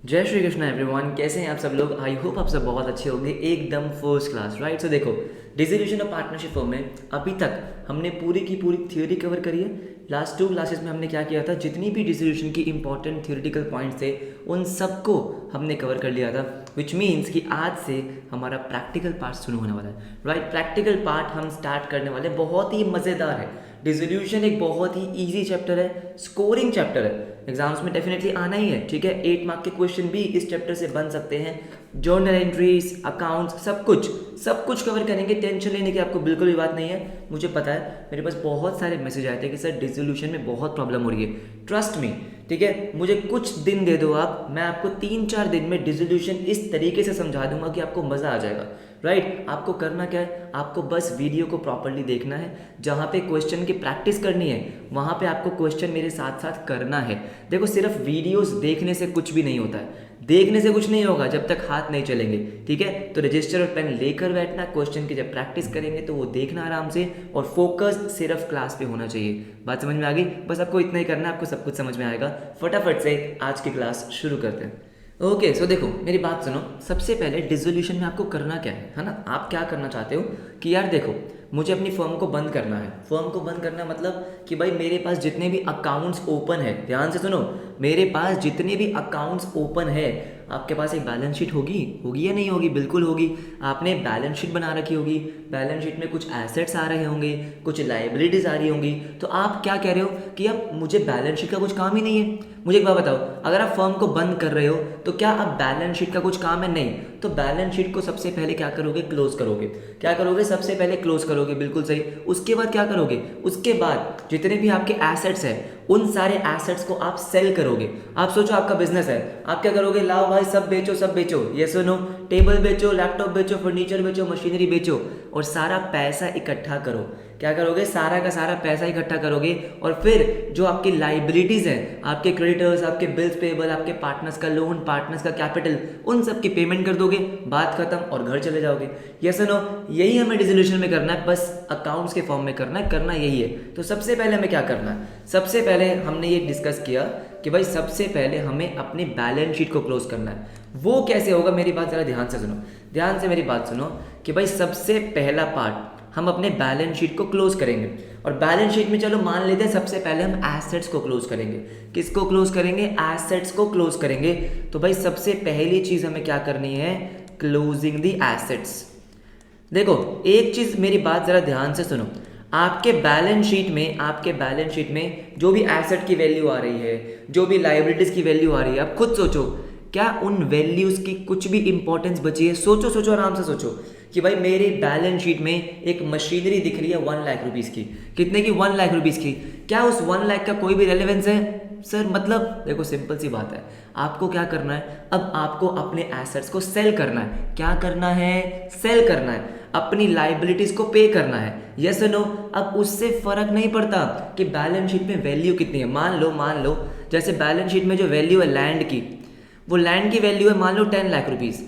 जय श्री कृष्ण एवरीवन, कैसे हैं आप सब लोग। आई होप आप सब बहुत अच्छे होंगे, एकदम फर्स्ट क्लास, राइट। सो देखो, डिसोल्यूशन ऑफ पार्टनरशिप फॉर्म में अभी तक हमने पूरी की पूरी थ्योरी कवर करी है। लास्ट 2 क्लासेस में हमने क्या किया था, जितनी भी डिसोल्यूशन की इंपॉर्टेंट थ्योरेटिकल पॉइंट्स थे उन सबको हमने कवर कर लिया था। विच मीन्स कि आज से हमारा प्रैक्टिकल पार्ट शुरू होने वाला है, राइट। प्रैक्टिकल पार्ट हम स्टार्ट करने वाले, बहुत ही मज़ेदार है। डिसोल्यूशन एक बहुत ही ईजी चैप्टर है, स्कोरिंग चैप्टर है, एग्जाम्स में डेफिनेटली आना ही है, ठीक है। 8 मार्क के क्वेश्चन भी इस चैप्टर से बन सकते हैं। जर्नल एंट्रीज, अकाउंट्स, सब कुछ कवर करेंगे। टेंशन लेने की आपको बिल्कुल भी बात नहीं है। मुझे पता है, मेरे पास बहुत सारे मैसेज आए थे कि सर डिसोल्यूशन में बहुत प्रॉब्लम हो रही है। ट्रस्ट मी, ठीक है, मुझे कुछ दिन दे दो आप, मैं आपको 3-4 दिन में डिसोल्यूशन इस तरीके से समझा दूंगा कि आपको मज़ा आ जाएगा, राइट। आपको करना क्या है, आपको बस वीडियो को प्रॉपरली देखना है। जहाँ पे क्वेश्चन की प्रैक्टिस करनी है वहाँ पे आपको क्वेश्चन मेरे साथ साथ करना है। देखो, सिर्फ वीडियोस देखने से कुछ भी नहीं होता है, देखने से कुछ नहीं होगा जब तक हाथ नहीं चलेंगे, ठीक है। तो रजिस्टर और पेन लेकर बैठना, क्वेश्चन की जब प्रैक्टिस करेंगे तो वो देखना आराम से, और फोकस सिर्फ क्लास पे होना चाहिए। बात समझ में आ गई? बस आपको इतना ही करना है, आपको सब कुछ समझ में आएगा। फटाफट से आज की क्लास शुरू करते हैं। ओके, सो देखो, मेरी बात सुनो। सबसे पहले डिसोल्यूशन में आपको करना क्या है ना। आप क्या करना चाहते हो कि यार देखो, मुझे अपनी फर्म को बंद करना है। फर्म को बंद करना मतलब कि भाई मेरे पास जितने भी अकाउंट्स ओपन है, ध्यान से सुनो, मेरे पास जितने भी अकाउंट्स ओपन है, आपके पास एक बैलेंस शीट होगी, होगी या नहीं होगी? बिल्कुल होगी। आपने बैलेंस शीट बना रखी होगी, बैलेंस शीट में कुछ एसेट्स आ रहे होंगे, कुछ लाइबिलिटीज आ रही होंगी। तो आप क्या कह रहे हो कि अब मुझे बैलेंस शीट का कुछ काम ही नहीं है। मुझे एक बात बताओ, अगर आप फर्म को बंद कर रहे हो तो क्या अब बैलेंस शीट का कुछ काम है? नहीं। तो बैलेंस शीट को सबसे पहले क्या करोगे? क्लोज करोगे। क्या करोगे? सबसे पहले क्लोज करोगे, बिल्कुल सही। उसके बाद क्या करोगे? उसके बाद जितने भी आपके एसेट्स हैं उन सारे एसेट्स को आप सेल करोगे। आप सोचो, आपका बिजनेस है, आप क्या करोगे? लाओ भाई, सब बेचो, सब बेचो, ये सुनो, टेबल बेचो, लैपटॉप बेचो, फर्नीचर बेचो, मशीनरी बेचो, और सारा पैसा इकट्ठा करो। क्या करोगे? सारा का सारा पैसा इकट्ठा करोगे, और फिर जो आपकी लाइबिलिटीज़ हैं, आपके क्रेडिटर्स, आपके बिल्स पेबल, आपके पार्टनर्स का लोन, पार्टनर्स का कैपिटल, उन सब की पेमेंट कर दोगे, बात खत्म, और घर चले जाओगे। यस नो, यही हमें डिसोल्यूशन में करना है, बस अकाउंट्स के फॉर्म में करना है, करना यही है। तो सबसे पहले हमें क्या करना है? सबसे पहले हमने ये डिस्कस किया कि भाई सबसे पहले हमें अपनी बैलेंस शीट को क्लोज करना है। वो कैसे होगा? मेरी बात ज़रा ध्यान से सुनो, ध्यान से मेरी बात सुनो कि भाई सबसे पहला पार्ट हम अपने बैलेंस शीट को क्लोज करेंगे। और बैलेंस शीट में चलो मान लेते हैं सबसे पहले हम एसेट्स को क्लोज करेंगे। किसको क्लोज करेंगे? एसेट्स को क्लोज करेंगे। तो भाई सबसे पहली चीज हमें क्या करनी है? Closing the assets. देखो, एक चीज मेरी बात जरा ध्यान से सुनो। आपके बैलेंस शीट में जो भी एसेट की वैल्यू आ रही है, जो भी लाइबिलिटीज की वैल्यू आ रही है, आप खुद सोचो, क्या उन वैल्यूज की कुछ भी इंपॉर्टेंस बची है? सोचो सोचो, आराम से सोचो कि भाई मेरी बैलेंस शीट में एक मशीनरी दिख रही है 1 लाख रुपीस की। कितने की? 1 लाख रुपीस की। क्या उस 1 लाख का कोई भी रेलेवेंस है सर? मतलब देखो, सिंपल सी बात है, आपको क्या करना है? अब आपको अपने एसेट्स को सेल करना है। क्या करना है? सेल करना है। अपनी लाइबिलिटीज को पे करना है। Yes no? अब उससे फर्क नहीं पड़ता कि बैलेंस शीट में वैल्यू कितनी है। मान लो जैसे बैलेंस शीट में जो वैल्यू है लैंड की, वो लैंड की वैल्यू है मान लो 10 लाख रुपीस।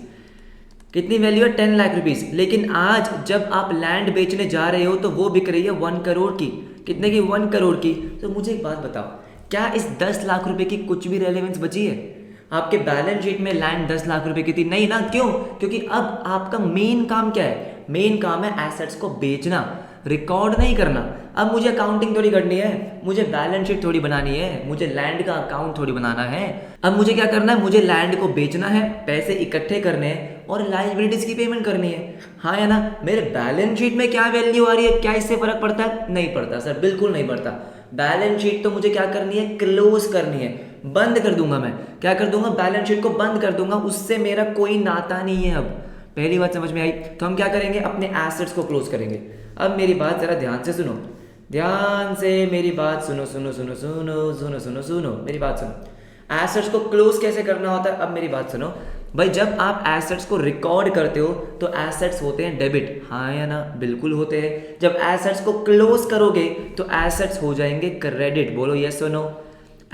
कितनी वैल्यू है? 10 लाख रुपीस। लेकिन आज जब आप लैंड बेचने जा रहे हो तो वो बिक रही है 1 करोड़ की। कितने की? 1 करोड़ की। तो मुझे एक बात बताओ, क्या इस 10 लाख रुपए की कुछ भी रेलेवेंस बची है? आपके बैलेंस शीट में लैंड 10 लाख रुपए की थी? नहीं ना। क्यों? क्योंकि अब आपका मेन काम क्या है? मेन काम है एसेट्स को बेचना, रिकॉर्ड नहीं करना। अब मुझे अकाउंटिंग थोड़ी करनी है, मुझे बैलेंस शीट थोड़ी बनानी है, मुझे लैंड का अकाउंट थोड़ी बनाना है। अब मुझे क्या करना है? मुझे लैंड को बेचना है, पैसे इकट्ठे करने हैं, और लाइबिलिटीज की पेमेंट करनी है। हाँ या ना? मेरे बैलेंस शीट में क्या वैल्यू आ रही है, क्या इससे फर्क पड़ता है? नहीं पड़ता सर, बिल्कुल नहीं पड़ता। बैलेंस शीट तो मुझे क्या करनी है? क्लोज करनी है, बंद कर दूंगा। मैं क्या कर दूंगा? बैलेंस शीट को बंद कर दूंगा, उससे मेरा कोई नाता नहीं है। अब पहली बात समझ में आई? तो हम क्या करेंगे? अपने एसेट्स को क्लोज करेंगे। अब मेरी बात जरा ध्यान से सुनो, ध्यान से मेरी बात सुनो, सुनो सुनो सुनो सुनो सुनो सुनो मेरी बात सुनो। एसेट्स को क्लोज कैसे करना होता है? अब मेरी बात सुनो भाई, जब आप एसेट्स को रिकॉर्ड करते हो तो एसेट्स होते हैं डेबिट, हाँ या ना? बिल्कुल होते हैं। जब एसेट्स को क्लोज करोगे तो एसेट्स हो जाएंगे क्रेडिट। बोलो यस और नो?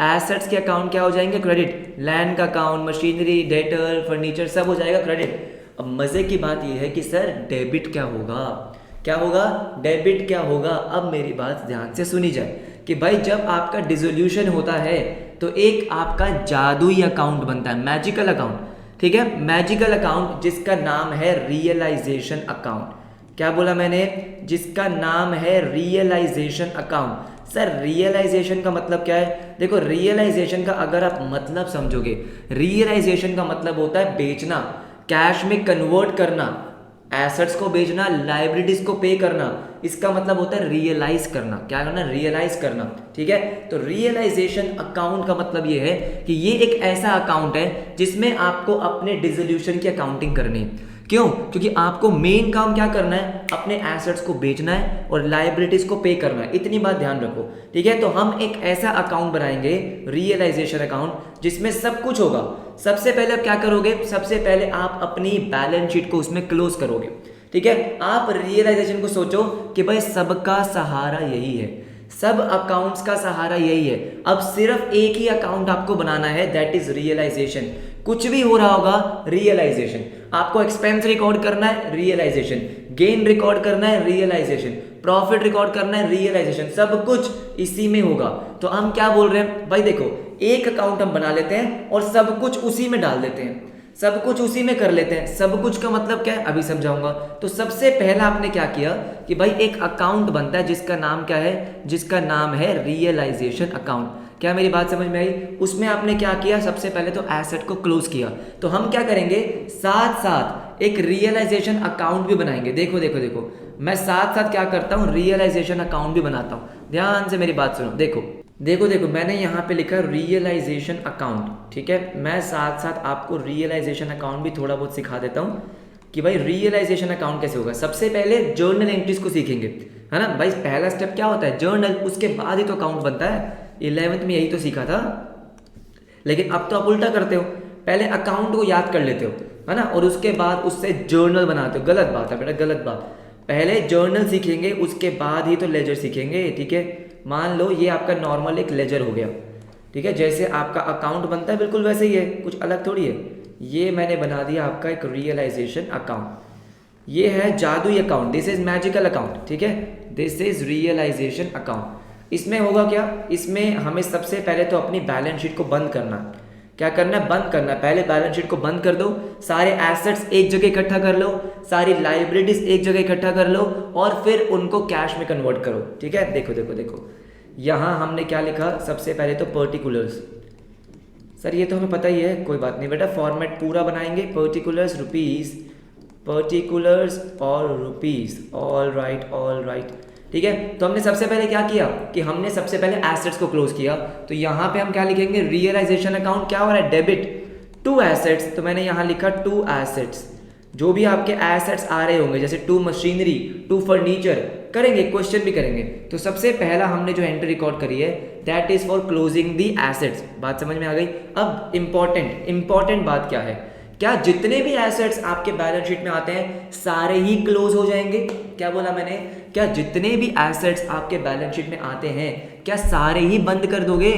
एसेट्स के अकाउंट क्या हो जाएंगे? क्रेडिट। लैंड का अकाउंट, मशीनरी, डेटर, फर्नीचर, सब हो जाएगा क्रेडिट। अब मजे की बात यह है कि सर डेबिट क्या होगा? क्या होगा? डेबिट क्या होगा? अब मेरी बात ध्यान से सुनी जाए कि भाई जब आपका डिसोल्यूशन होता है तो एक आपका जादुई अकाउंट बनता है, मैजिकल अकाउंट, ठीक है, मैजिकल अकाउंट जिसका नाम है रियलाइजेशन अकाउंट। क्या बोला मैंने? जिसका नाम है रियलाइजेशन अकाउंट। सर रियलाइजेशन का मतलब क्या है? देखो रियलाइजेशन का अगर आप मतलब समझोगे, रियलाइजेशन का मतलब होता है बेचना, कैश में कन्वर्ट करना, एसेट्स को बेचना, लाइबिलिटीज को पे करना, इसका मतलब होता है रियलाइज करना। क्या करना? रियलाइज करना, ठीक है। तो रियलाइजेशन अकाउंट का मतलब ये है कि ये एक ऐसा अकाउंट है जिसमें आपको अपने डिसोल्यूशन की अकाउंटिंग करनी है। क्यों? क्योंकि आपको मेन काम क्या करना है? अपने एसेट्स को बेचना है और लाइबिलिटीज को पे करना है, इतनी बात ध्यान रखो, ठीक है। तो हम एक ऐसा अकाउंट बनाएंगे, रियलाइजेशन अकाउंट, जिसमें सब कुछ होगा। सबसे पहले आप क्या करोगे? सबसे पहले आप अपनी बैलेंस शीट को उसमें क्लोज करोगे, ठीक है। आप रियलाइजेशन को सोचो कि भाई सबका सहारा यही है, सब अकाउंट्स का सहारा यही है। अब सिर्फ एक ही अकाउंट आपको बनाना है, दैट इज रियलाइजेशन। कुछ भी हो रहा होगा, रियलाइजेशन। आपको एक्सपेंस रिकॉर्ड करना है, रियलाइजेशन। गेन रिकॉर्ड करना है, रियलाइजेशन। प्रॉफिट रिकॉर्ड करना है, रियलाइजेशन। सब कुछ इसी में होगा। तो हम क्या बोल रहे हैं भाई? देखो एक अकाउंट हम बना लेते हैं और सब कुछ उसी में डाल देते हैं, सब कुछ उसी में कर लेते हैं। सब कुछ का मतलब क्या है? अभी समझाऊंगा। तो सबसे पहला आपने क्या किया कि भाई एक अकाउंट बनता है जिसका नाम क्या है? जिसका नाम है रियलाइजेशन अकाउंट। क्या मेरी बात समझ में आई? उसमें आपने क्या किया? सबसे पहले तो एसेट को क्लोज किया। तो हम क्या करेंगे? साथ साथ एक रियलाइजेशन अकाउंट भी बनाएंगे। देखो देखो देखो, मैं साथ साथ क्या करता हूँ? रियलाइजेशन अकाउंट भी बनाता हूँ। ध्यान से मेरी बात सुनो। देखो देखो देखो, मैंने यहाँ पे लिखा रियलाइजेशन अकाउंट, ठीक है। मैं साथ साथ आपको रियलाइजेशन अकाउंट भी थोड़ा बहुत सिखा देता हूँ कि भाई रियलाइजेशन अकाउंट कैसे होगा। सबसे पहले जर्नल एंट्रीज को सीखेंगे, है ना भाई। पहला स्टेप क्या होता है? जर्नल, उसके बाद ही तो अकाउंट बनता है। 11th में यही तो सीखा था, लेकिन अब तो आप उल्टा करते हो, पहले अकाउंट को याद कर लेते हो, है ना, और उसके बाद उससे जर्नल बनाते हो। गलत बात है बेटा, गलत बात। पहले जर्नल सीखेंगे, उसके बाद ही तो लेजर सीखेंगे, ठीक है। मान लो ये आपका नॉर्मल एक लेजर हो गया, ठीक है। जैसे आपका अकाउंट बनता है बिल्कुल वैसे ही है, कुछ अलग थोड़ी है। ये मैंने बना दिया आपका एक रियलाइजेशन अकाउंट। ये है जादुई account, this is magical account, ठीक है। This is realisation account. इसमें होगा क्या? इसमें हमें सबसे पहले तो अपनी बैलेंस शीट को बंद करना। क्या करना है? बंद करना है। पहले बैलेंस शीट को बंद कर दो, सारे एसेट्स एक जगह इकट्ठा कर लो, सारी लाइबिलिटीज एक जगह इकट्ठा कर लो और फिर उनको कैश में कन्वर्ट करो, ठीक है। देखो देखो देखो, यहाँ हमने क्या लिखा? सबसे पहले तो पर्टिकुलर्स। सर ये तो हमें पता ही है, कोई बात नहीं बेटा, फॉर्मेट पूरा बनाएंगे। पर्टिकुलर्स रुपीज, पर्टिकुलर्स और रुपीज, ऑल राइट, ठीक है। तो हमने सबसे पहले क्या किया कि हमने सबसे पहले एसेट्स को क्लोज किया। तो यहाँ पे हम क्या लिखेंगे? रियलाइजेशन अकाउंट क्या हो रहा है? Debit to assets. तो मैंने यहाँ लिखा टू एसेट्स। जो भी आपके एसेट्स आ रहे होंगे, जैसे टू मशीनरी, टू फर्नीचर, करेंगे, क्वेश्चन भी करेंगे। तो सबसे पहला हमने जो एंट्री रिकॉर्ड करी है, that is for closing the assets. बात समझ में आ गई? अब इंपॉर्टेंट बात क्या है? क्या जितने भी एसेट्स आपके बैलेंस शीट में आते हैं सारे ही क्लोज हो जाएंगे? क्या बोला मैंने? क्या जितने भी एसेट्स आपके बैलेंस शीट में आते हैं क्या सारे ही बंद कर दोगे?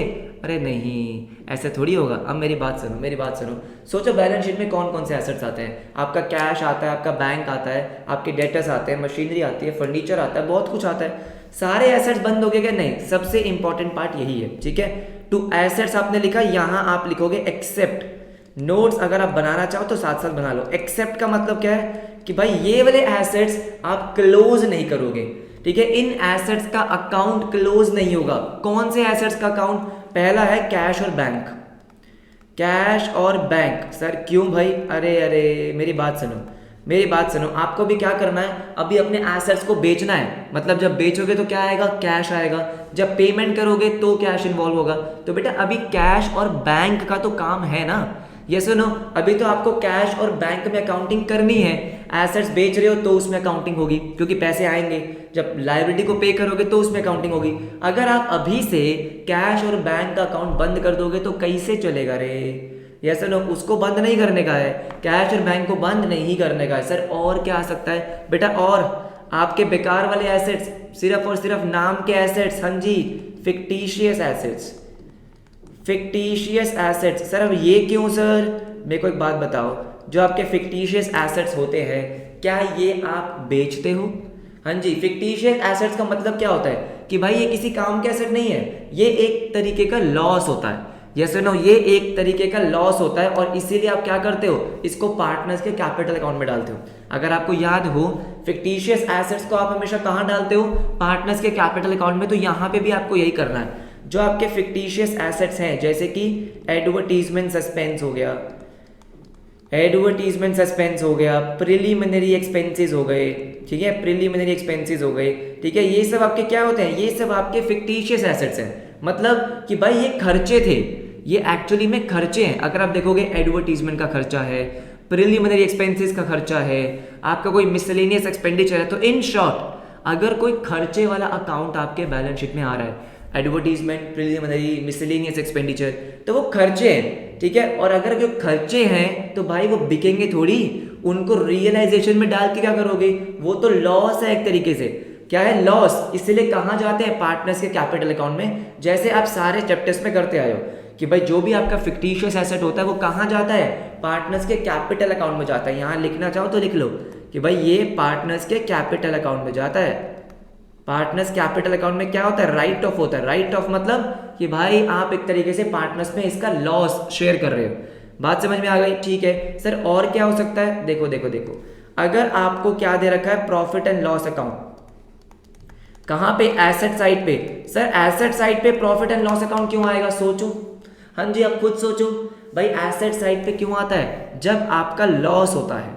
अरे नहीं, ऐसे थोड़ी होगा। अब मेरी बात सुनो। सोचो बैलेंस शीट में कौन कौन से एसेट्स आते हैं? आपका कैश आता है, आपका बैंक आता है, आपके डेटर्स आते हैं, मशीनरी आती है, फर्नीचर आता है, बहुत कुछ आता है। सारे एसेट्स बंद हो गए क्या? नहीं। सबसे इंपॉर्टेंट पार्ट यही है, ठीक है। टू एसेट्स आपने लिखा, यहाँ आप लिखोगे एक्सेप्ट। नोट्स अगर आप बनाना चाहो तो साथ साथ बना लो। एक्सेप्ट का मतलब क्या है कि भाई ये वाले एसेट्स आप क्लोज नहीं करोगे, ठीक है। इन एसेट्स का अकाउंट क्लोज नहीं होगा। कौन से एसेट्स का अकाउंट? पहला है कैश और बैंक। कैश और बैंक। सर क्यों भाई? अरे मेरी बात सुनो। आपको भी क्या करना है? अभी अपने एसेट्स को बेचना है। मतलब जब बेचोगे तो क्या आएगा? कैश आएगा। जब पेमेंट करोगे तो कैश इन्वॉल्व होगा। तो बेटा अभी कैश और बैंक का तो काम है ना। ये सुनो, अभी तो आपको कैश और बैंक में अकाउंटिंग करनी है। एसेट्स बेच रहे हो तो उसमें अकाउंटिंग होगी, क्योंकि पैसे आएंगे। जब लायबिलिटी को पे करोगे तो उसमें अकाउंटिंग होगी। अगर आप अभी से कैश और बैंक का अकाउंट बंद कर दोगे तो कैसे चलेगा रे? ये सुनो, उसको बंद नहीं करने का है, कैश और बैंक को बंद नहीं करने का है। सर और क्या आ सकता है बेटा? और आपके बेकार वाले एसेट्स, सिर्फ और सिर्फ नाम के एसेट्स। हाँ जी, fictitious assets. Fictitious assets. Sir अब ये क्यों सर? मेरे को एक बात बताओ, जो आपके फिक्टिशियस एसेट्स होते हैं क्या ये आप बेचते हो? हाँ जी, फिक्टिशियस एसेट्स का मतलब क्या होता है कि भाई ये किसी काम के एसेट नहीं है, ये एक तरीके का लॉस होता है। यस और नो, ये एक तरीके का लॉस होता है और इसीलिए आप क्या करते हो, इसको पार्टनर्स के कैपिटल अकाउंट में डालते हो। अगर आपको याद हो, फिक्टिशियस एसेट्स को आप हमेशा कहाँ डालते हो, पार्टनर्स के कैपिटल अकाउंट में। तो यहाँ पे भी आपको यही करना है। जो आपके फिक्टिशियस एसेट्स हैं, जैसे कि एडवर्टीजमेंट सस्पेंस हो गया, एडवर्टीजमेंट सस्पेंस हो गया, प्रिलिमिनरी एक्सपेंसेस हो गए, ठीक है, प्रिलिमिनरी एक्सपेंसेस हो गए, ठीक है, ये सब आपके क्या होते हैं, ये सब आपके फिक्टिशियस एसेट्स हैं। मतलब कि भाई ये खर्चे थे, ये एक्चुअली में खर्चे हैं। अगर आप देखोगे एडवर्टीजमेंट का खर्चा है, प्रिलिमिनरी एक्सपेंसेस का खर्चा है, आपका कोई मिसलेनियस एक्सपेंडिचर है। तो इन शॉर्ट, अगर कोई खर्चे वाला अकाउंट आपके बैलेंस शीट में आ रहा है, एडवर्टीजमेंट, प्रिलिमिनरी, मिसलेनियस एक्सपेंडिचर, तो वो खर्चे हैं, ठीक है। और अगर जो खर्चे हैं तो भाई वो बिकेंगे थोड़ी, उनको रियलाइजेशन में डाल के क्या करोगे, वो तो लॉस है एक तरीके से। क्या है, लॉस। इसलिए कहाँ जाते हैं, पार्टनर्स के कैपिटल अकाउंट में। जैसे आप सारे चैप्टर्स में करते आए हो कि भाई जो भी आपका फिक्टिशियस एसेट होता है वो कहाँ जाता है, पार्टनर्स के कैपिटल अकाउंट में जाता है। यहाँ लिखना चाहो तो लिख लो कि भाई ये पार्टनर्स के कैपिटल अकाउंट में जाता है। पार्टनर्स कैपिटल अकाउंट में क्या होता है, राइट ऑफ होता है। राइट ऑफ मतलब कि भाई आप एक तरीके से पार्टनर्स में इसका लॉस शेयर कर रहे हो। बात समझ में आ गई, ठीक है सर। और क्या हो सकता है, देखो देखो देखो, अगर आपको क्या दे रखा है, प्रॉफिट एंड लॉस अकाउंट, कहाँ पे, एसेट साइड पे। सर एसेट साइड पे प्रॉफिट एंड लॉस अकाउंट क्यों आएगा, सोचो। हाँ जी, आप खुद सोचो भाई, एसेट साइड पे क्यों आता है, जब आपका लॉस होता है।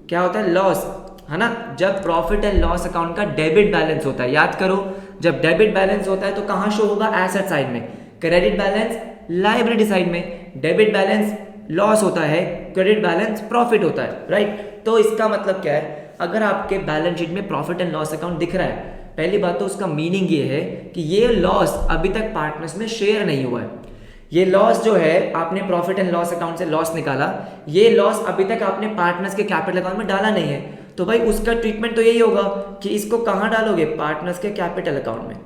क्या होता है, लॉस, है ना। जब प्रॉफिट एंड लॉस अकाउंट का डेबिट बैलेंस होता है, याद करो, जब डेबिट बैलेंस होता है तो कहाँ शो होगा, एसेट साइड में। क्रेडिट बैलेंस लायबिलिटी साइड में। डेबिट बैलेंस लॉस होता है, क्रेडिट बैलेंस प्रॉफिट होता है, राइट। तो इसका मतलब क्या है, अगर आपके बैलेंस शीट में प्रॉफिट एंड लॉस अकाउंट दिख रहा है, पहली बात तो उसका मीनिंग ये है कि ये लॉस अभी तक पार्टनर्स में शेयर नहीं हुआ है। ये लॉस जो है, आपने प्रॉफिट एंड लॉस अकाउंट से लॉस निकाला, ये लॉस अभी तक आपने पार्टनर्स के कैपिटल अकाउंट में डाला नहीं है। तो भाई उसका ट्रीटमेंट तो यही होगा कि इसको कहाँ डालोगे, पार्टनर्स के कैपिटल अकाउंट में।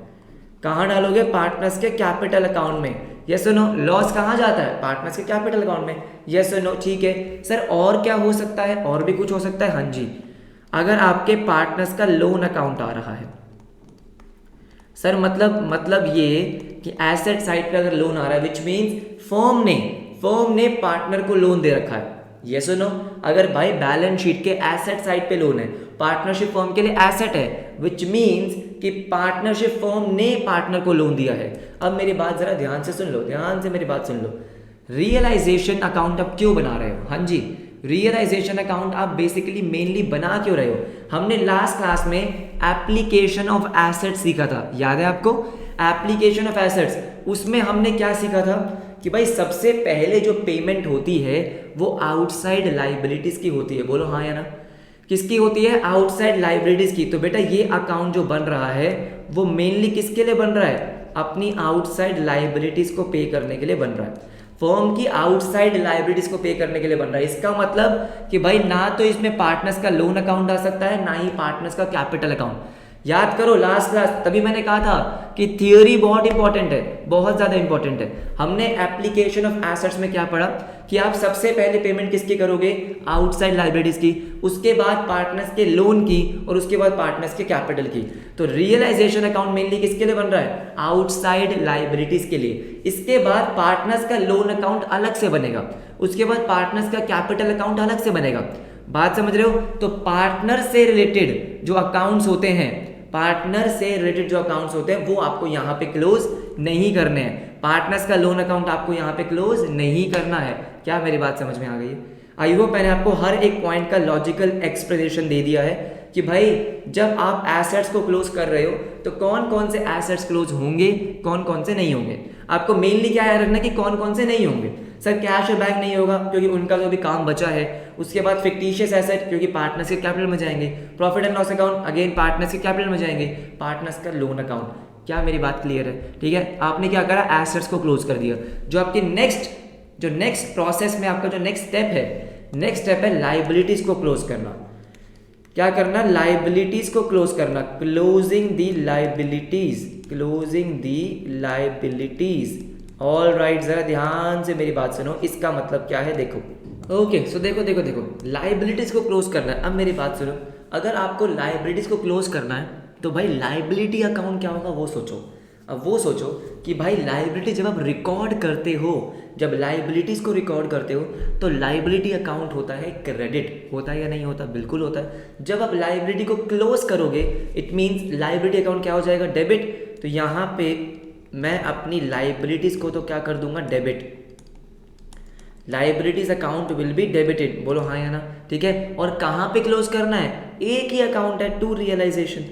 कहाँ डालोगे, पार्टनर्स के कैपिटल अकाउंट में। यस और नो, लॉस कहाँ जाता है, पार्टनर्स के कैपिटल अकाउंट में। यस और नो, ठीक है सर। और क्या हो सकता है, और भी कुछ हो सकता है। हाँ जी, अगर आपके पार्टनर्स का लोन अकाउंट आ रहा है, सर मतलब ये कि एसेट साइड पे अगर लोन आ रहा है, विच मीन्स फर्म ने पार्टनर को लोन दे रखा है। यस और नो, अगर भाई बैलेंस शीट के एसेट साइड पे लोन है, पार्टनरशिप फर्म के लिए एसेट है, विच मीन्स कि पार्टनरशिप फर्म ने पार्टनर को लोन दिया है। अब मेरी बात जरा ध्यान से सुन लो, ध्यान से मेरी बात सुन लो। रियलाइजेशन अकाउंट आप क्यों बना रहे हो, हाँ जी, रियलाइजेशन अकाउंट आप बेसिकली मेनली बना क्यों रहे हो। हमने लास्ट क्लास में एप्लीकेशन ऑफ एसेट्स सीखा था, याद है आपको, एप्लीकेशन ऑफ एसेट्स। उसमें हमने क्या सीखा था कि भाई सबसे पहले जो पेमेंट होती है वो आउटसाइड लाइबिलिटीज की होती है। बोलो हाँ या ना, किसकी होती है, आउटसाइड लाइबिलिटीज की। तो बेटा ये अकाउंट जो बन रहा है वो मेनली किसके लिए बन रहा है, अपनी आउटसाइड लाइबिलिटीज को पे करने के लिए बन रहा है। फर्म की आउटसाइड लाइबिलिटीज को पे करने के लिए बन रहा है। इसका मतलब कि भाई ना तो इसमें पार्टनर्स का लोन अकाउंट आ सकता है, ना ही पार्टनर्स का कैपिटल अकाउंट। याद करो लास्ट क्लास, तभी मैंने कहा था कि थियोरी बहुत इंपॉर्टेंट है, बहुत ज्यादा इंपॉर्टेंट है। हमने एप्लीकेशन ऑफ एसेट्स में क्या पढ़ा कि आप सबसे पहले पेमेंट किसकी करोगे, आउटसाइड लाइबिलिटीज की, उसके बाद पार्टनर्स के लोन की, और उसके बाद पार्टनर्स के कैपिटल की। तो रियलाइजेशन अकाउंट मेनली किसके लिए बन रहा है, आउटसाइड लाइबिलिटीज के लिए। इसके बाद पार्टनर्स का लोन अकाउंट अलग से बनेगा, उसके बाद पार्टनर्स का कैपिटल अकाउंट अलग से बनेगा। बात समझ रहे हो। तो पार्टनर से रिलेटेड जो अकाउंट्स होते हैं, पार्टनर से रिलेटेड जो अकाउंट्स होते हैं वो आपको यहाँ पे क्लोज नहीं करने हैं। पार्टनर्स का लोन अकाउंट आपको यहाँ पे क्लोज नहीं करना है। क्या मेरी बात समझ में आ गई है। आई होप मैंने आपको हर एक पॉइंट का लॉजिकल एक्सप्लेनेशन दे दिया है कि भाई जब आप एसेट्स को क्लोज कर रहे हो तो कौन कौन से एसेट्स क्लोज होंगे, कौन कौन से नहीं होंगे। आपको मेनली क्या याद रखना कि कौन कौन से नहीं होंगे। सर कैश और बैंक नहीं होगा क्योंकि उनका जो भी काम बचा है। उसके बाद फिक्टिशियस एसेट क्योंकि पार्टनर्स के कैपिटल में जाएंगे। Profit and loss account again partners के कैपिटल में जाएंगे। पार्टनर्स का लोन अकाउंट। क्या मेरी बात क्लियर है, ठीक है। आपने क्या करा, एसेट्स को क्लोज कर दिया। जो आपकी नेक्स्ट प्रोसेस में आपका जो नेक्स्ट स्टेप है लाइबिलिटीज को क्लोज करना। क्या करना, लाइबिलिटीज को क्लोज करना, क्लोजिंग दी लाइबिलिटीज। ऑल राइट, जरा ध्यान से मेरी बात सुनो। इसका मतलब क्या है देखो। ओके सो देखो लाइबिलिटीज को क्लोज करना है। अब मेरी बात सुनो, अगर आपको लाइबिलिटीज को क्लोज करना है तो भाई लाइबिलिटी अकाउंट क्या होगा वो सोचो। अब वो सोचो कि भाई लाइबिलिटी जब आप रिकॉर्ड करते हो, जब लाइबिलिटीज़ को रिकॉर्ड करते हो तो लाइबिलिटी अकाउंट होता है क्रेडिट, होता है या नहीं होता? बिल्कुल होता है। जब आप लाइबिलिटी को क्लोज करोगे इट मीन्स लाइबिलिटी अकाउंट क्या हो जाएगा? डेबिट। तो यहाँ पे मैं अपनी लाइबिलिटीज़ को तो क्या कर दूंगा? Debit. Liabilities account will be debited, बोलो हाँ या ना? ठीक है। और कहाँ पे क्लोज करना है? एक ही अकाउंट है, टू रियलाइजेशन।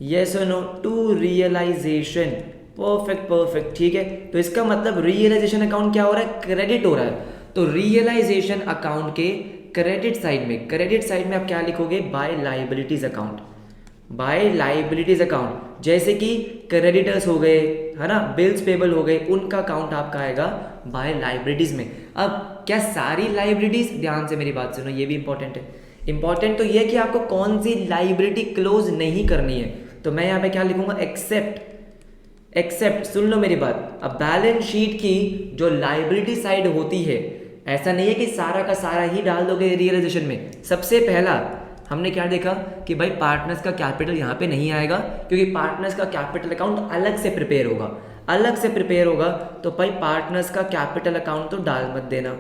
यस और no? To realisation. Perfect perfect, ठीक है। तो इसका मतलब रियलाइजेशन अकाउंट क्या हो रहा है? क्रेडिट हो रहा है। तो रियलाइजेशन अकाउंट के क्रेडिट साइड में, क्रेडिट साइड में आप क्या लिखोगे? By liabilities account. By liabilities account, जैसे कि क्रेडिटर्स हो गए, है ना, बिल्स पेबल हो गए, उनका अकाउंट आपका आएगा बाय लाइबिलिटीज में। अब क्या सारी लाइबिलिटीज, ध्यान से मेरी बात सुनो, ये भी इंपॉर्टेंट है। इंपॉर्टेंट तो ये है कि आपको कौन सी लाइबिलिटी क्लोज नहीं करनी है। तो मैं यहाँ पे क्या लिखूंगा? एक्सेप्ट। एक्सेप्ट, सुन लो मेरी बात। अब बैलेंस शीट की जो लाइबिलिटी साइड होती है, ऐसा नहीं है कि सारा का सारा ही डाल दोगे रियलाइजेशन में। सबसे पहला हमने क्या देखा कि भाई पार्टनर्स का कैपिटल यहाँ पे नहीं आएगा, क्योंकि पार्टनर्स का कैपिटल अकाउंट अलग से प्रिपेयर होगा, अलग से प्रिपेयर होगा। तो भाई पार्टनर्स का कैपिटल अकाउंट तो डाल मत देना,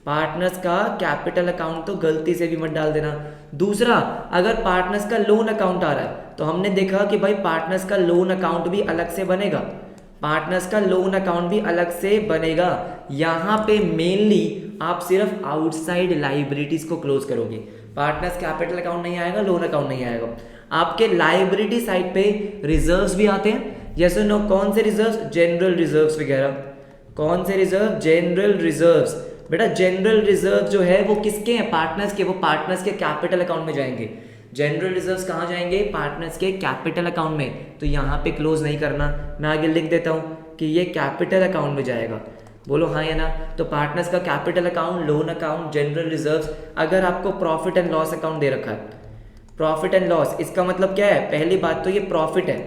पार्टनर्स का कैपिटल अकाउंट तो गलती से भी मत डाल देना। दूसरा, अगर पार्टनर्स का लोन अकाउंट आ रहा है तो हमने देखा कि भाई पार्टनर्स का लोन अकाउंट भी अलग से बनेगा, पार्टनर्स का लोन अकाउंट भी अलग से बनेगा। यहाँ पे मेनली आप सिर्फ आउटसाइड लाइबिलिटीज को क्लोज करोगे, पार्टनर्स कैपिटल अकाउंट नहीं आएगा, लोन अकाउंट नहीं आएगा। आपके लाइबिलिटी साइड पे रिजर्व्स भी आते हैं, यस और नो? कौन से रिजर्व्स? जनरल रिजर्व्स वगैरह। कौन से रिजर्व? General reserves. बेटा जनरल रिजर्व जो है वो किसके हैं? पार्टनर्स के। वो पार्टनर्स के कैपिटल अकाउंट में जाएंगे। जनरल रिजर्व्स कहाँ जाएंगे? पार्टनर्स के कैपिटल अकाउंट में। तो यहाँ पे क्लोज नहीं करना, मैं आगे लिख देता हूँ कि ये कैपिटल अकाउंट में जाएगा, बोलो हाँ या ना? तो पार्टनर्स का capital account, loan account, general reserves. अगर आपको प्रॉफिट एंड लॉस अकाउंट दे रखा है, प्रॉफिट एंड लॉस, इसका मतलब क्या है? पहली बात तो ये प्रॉफिट है।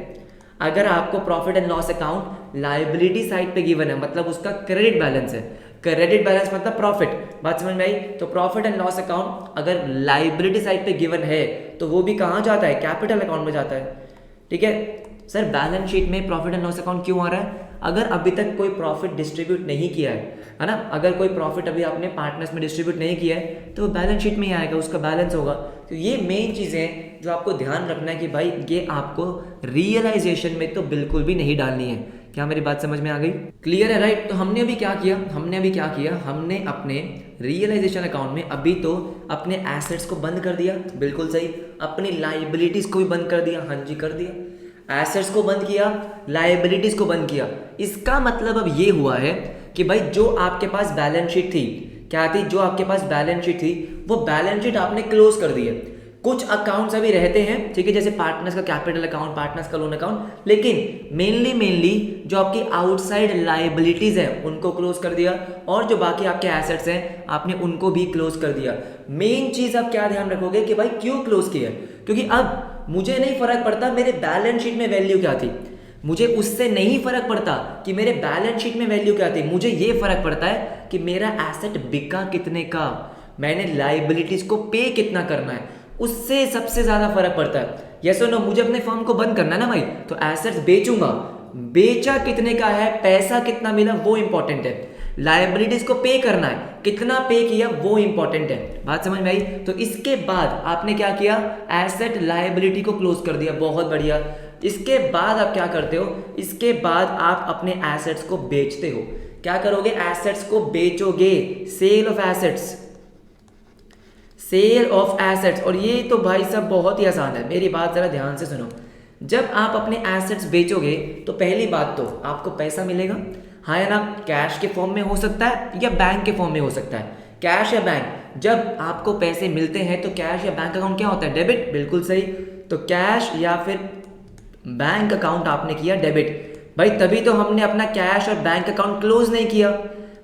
अगर आपको profit and loss account liability side पे गिवन है, मतलब उसका क्रेडिट बैलेंस है, क्रेडिट बैलेंस मतलब प्रॉफिट, बात समझ में आई? तो प्रॉफिट एंड लॉस अकाउंट अगर लाइबिलिटी साइड पे गिवन है तो वो भी कहाँ जाता है? कैपिटल अकाउंट में जाता है, ठीक है। सर बैलेंस शीट में प्रॉफिट एंड लॉस अकाउंट क्यों आ रहा है? अगर अभी तक कोई प्रॉफिट डिस्ट्रीब्यूट नहीं किया है ना, अगर कोई प्रॉफिट अभी आपने पार्टनर्स में डिस्ट्रीब्यूट नहीं किया है तो वो बैलेंस शीट में ही आएगा, उसका बैलेंस होगा। तो ये मेन चीज़ें हैं जो आपको ध्यान रखना है कि भाई ये आपको रियलाइजेशन में तो बिल्कुल भी नहीं डालनी है। क्या मेरी बात समझ में आ गई? क्लियर है, राइट? तो हमने अभी क्या किया? हमने अपने रियलाइजेशन अकाउंट में अभी तो अपने एसेट्स को बंद कर दिया, बिल्कुल सही। अपनी लाइबिलिटीज को भी बंद कर दिया, हाँ जी कर दिया। एसेट्स को बंद किया, लाइबिलिटीज को बंद किया। इसका मतलब अब ये हुआ है कि भाई जो आपके पास बैलेंस शीट थी, क्या थी? जो आपके पास बैलेंस शीट थी वो बैलेंस शीट आपने क्लोज कर दी है। कुछ अकाउंट्स अभी रहते हैं, ठीक है, जैसे पार्टनर्स का कैपिटल अकाउंट, पार्टनर्स का लोन अकाउंट, लेकिन मेनली जो आपकी आउटसाइड लाइबिलिटीज है उनको क्लोज कर दिया, और जो बाकी आपके एसेट्स हैं आपने उनको भी क्लोज कर दिया। मेन चीज आप क्या ध्यान रखोगे कि भाई क्यों क्लोज किया? क्योंकि अब मुझे नहीं फर्क पड़ता मेरे बैलेंस शीट में वैल्यू क्या थी, मुझे उससे नहीं फर्क पड़ता कि मेरे बैलेंस शीट में वैल्यू क्या थी, मुझे ये फर्क पड़ता है कि मेरा एसेट बिका कितने का, मैंने लाइबिलिटीज को पे कितना करना है, उससे सबसे ज्यादा फर्क पड़ता है। यस और नो? मुझे अपने फर्म को बंद करना है ना भाई, तो एसेट्स बेचूंगा, बेचा कितने का है, पैसा कितना मिला वो इंपॉर्टेंट है। लाइबिलिटीज को पे करना है, कितना पे किया वो इंपॉर्टेंट है। बात समझ में आई? तो इसके बाद आपने क्या किया? एसेट लाइबिलिटी को क्लोज कर दिया, बहुत बढ़िया। इसके बाद आप क्या करते हो? इसके बाद आप अपने एसेट्स को बेचते हो। क्या करोगे? एसेट्स को बेचोगे, sale of assets, sale of assets. और ये तो भाई साहब बहुत ही आसान है, मेरी बात जरा ध्यान से सुनो। जब आप अपने एसेट्स बेचोगे तो पहली बात तो आपको पैसा मिलेगा, हाँ या ना? कैश के फॉर्म में हो सकता है या बैंक के फॉर्म में हो सकता है, कैश या बैंक। जब आपको पैसे मिलते हैं तो कैश या बैंक अकाउंट क्या होता है? डेबिट, बिल्कुल सही। तो कैश या फिर बैंक अकाउंट आपने किया डेबिट, भाई तभी तो हमने अपना कैश और बैंक अकाउंट क्लोज नहीं किया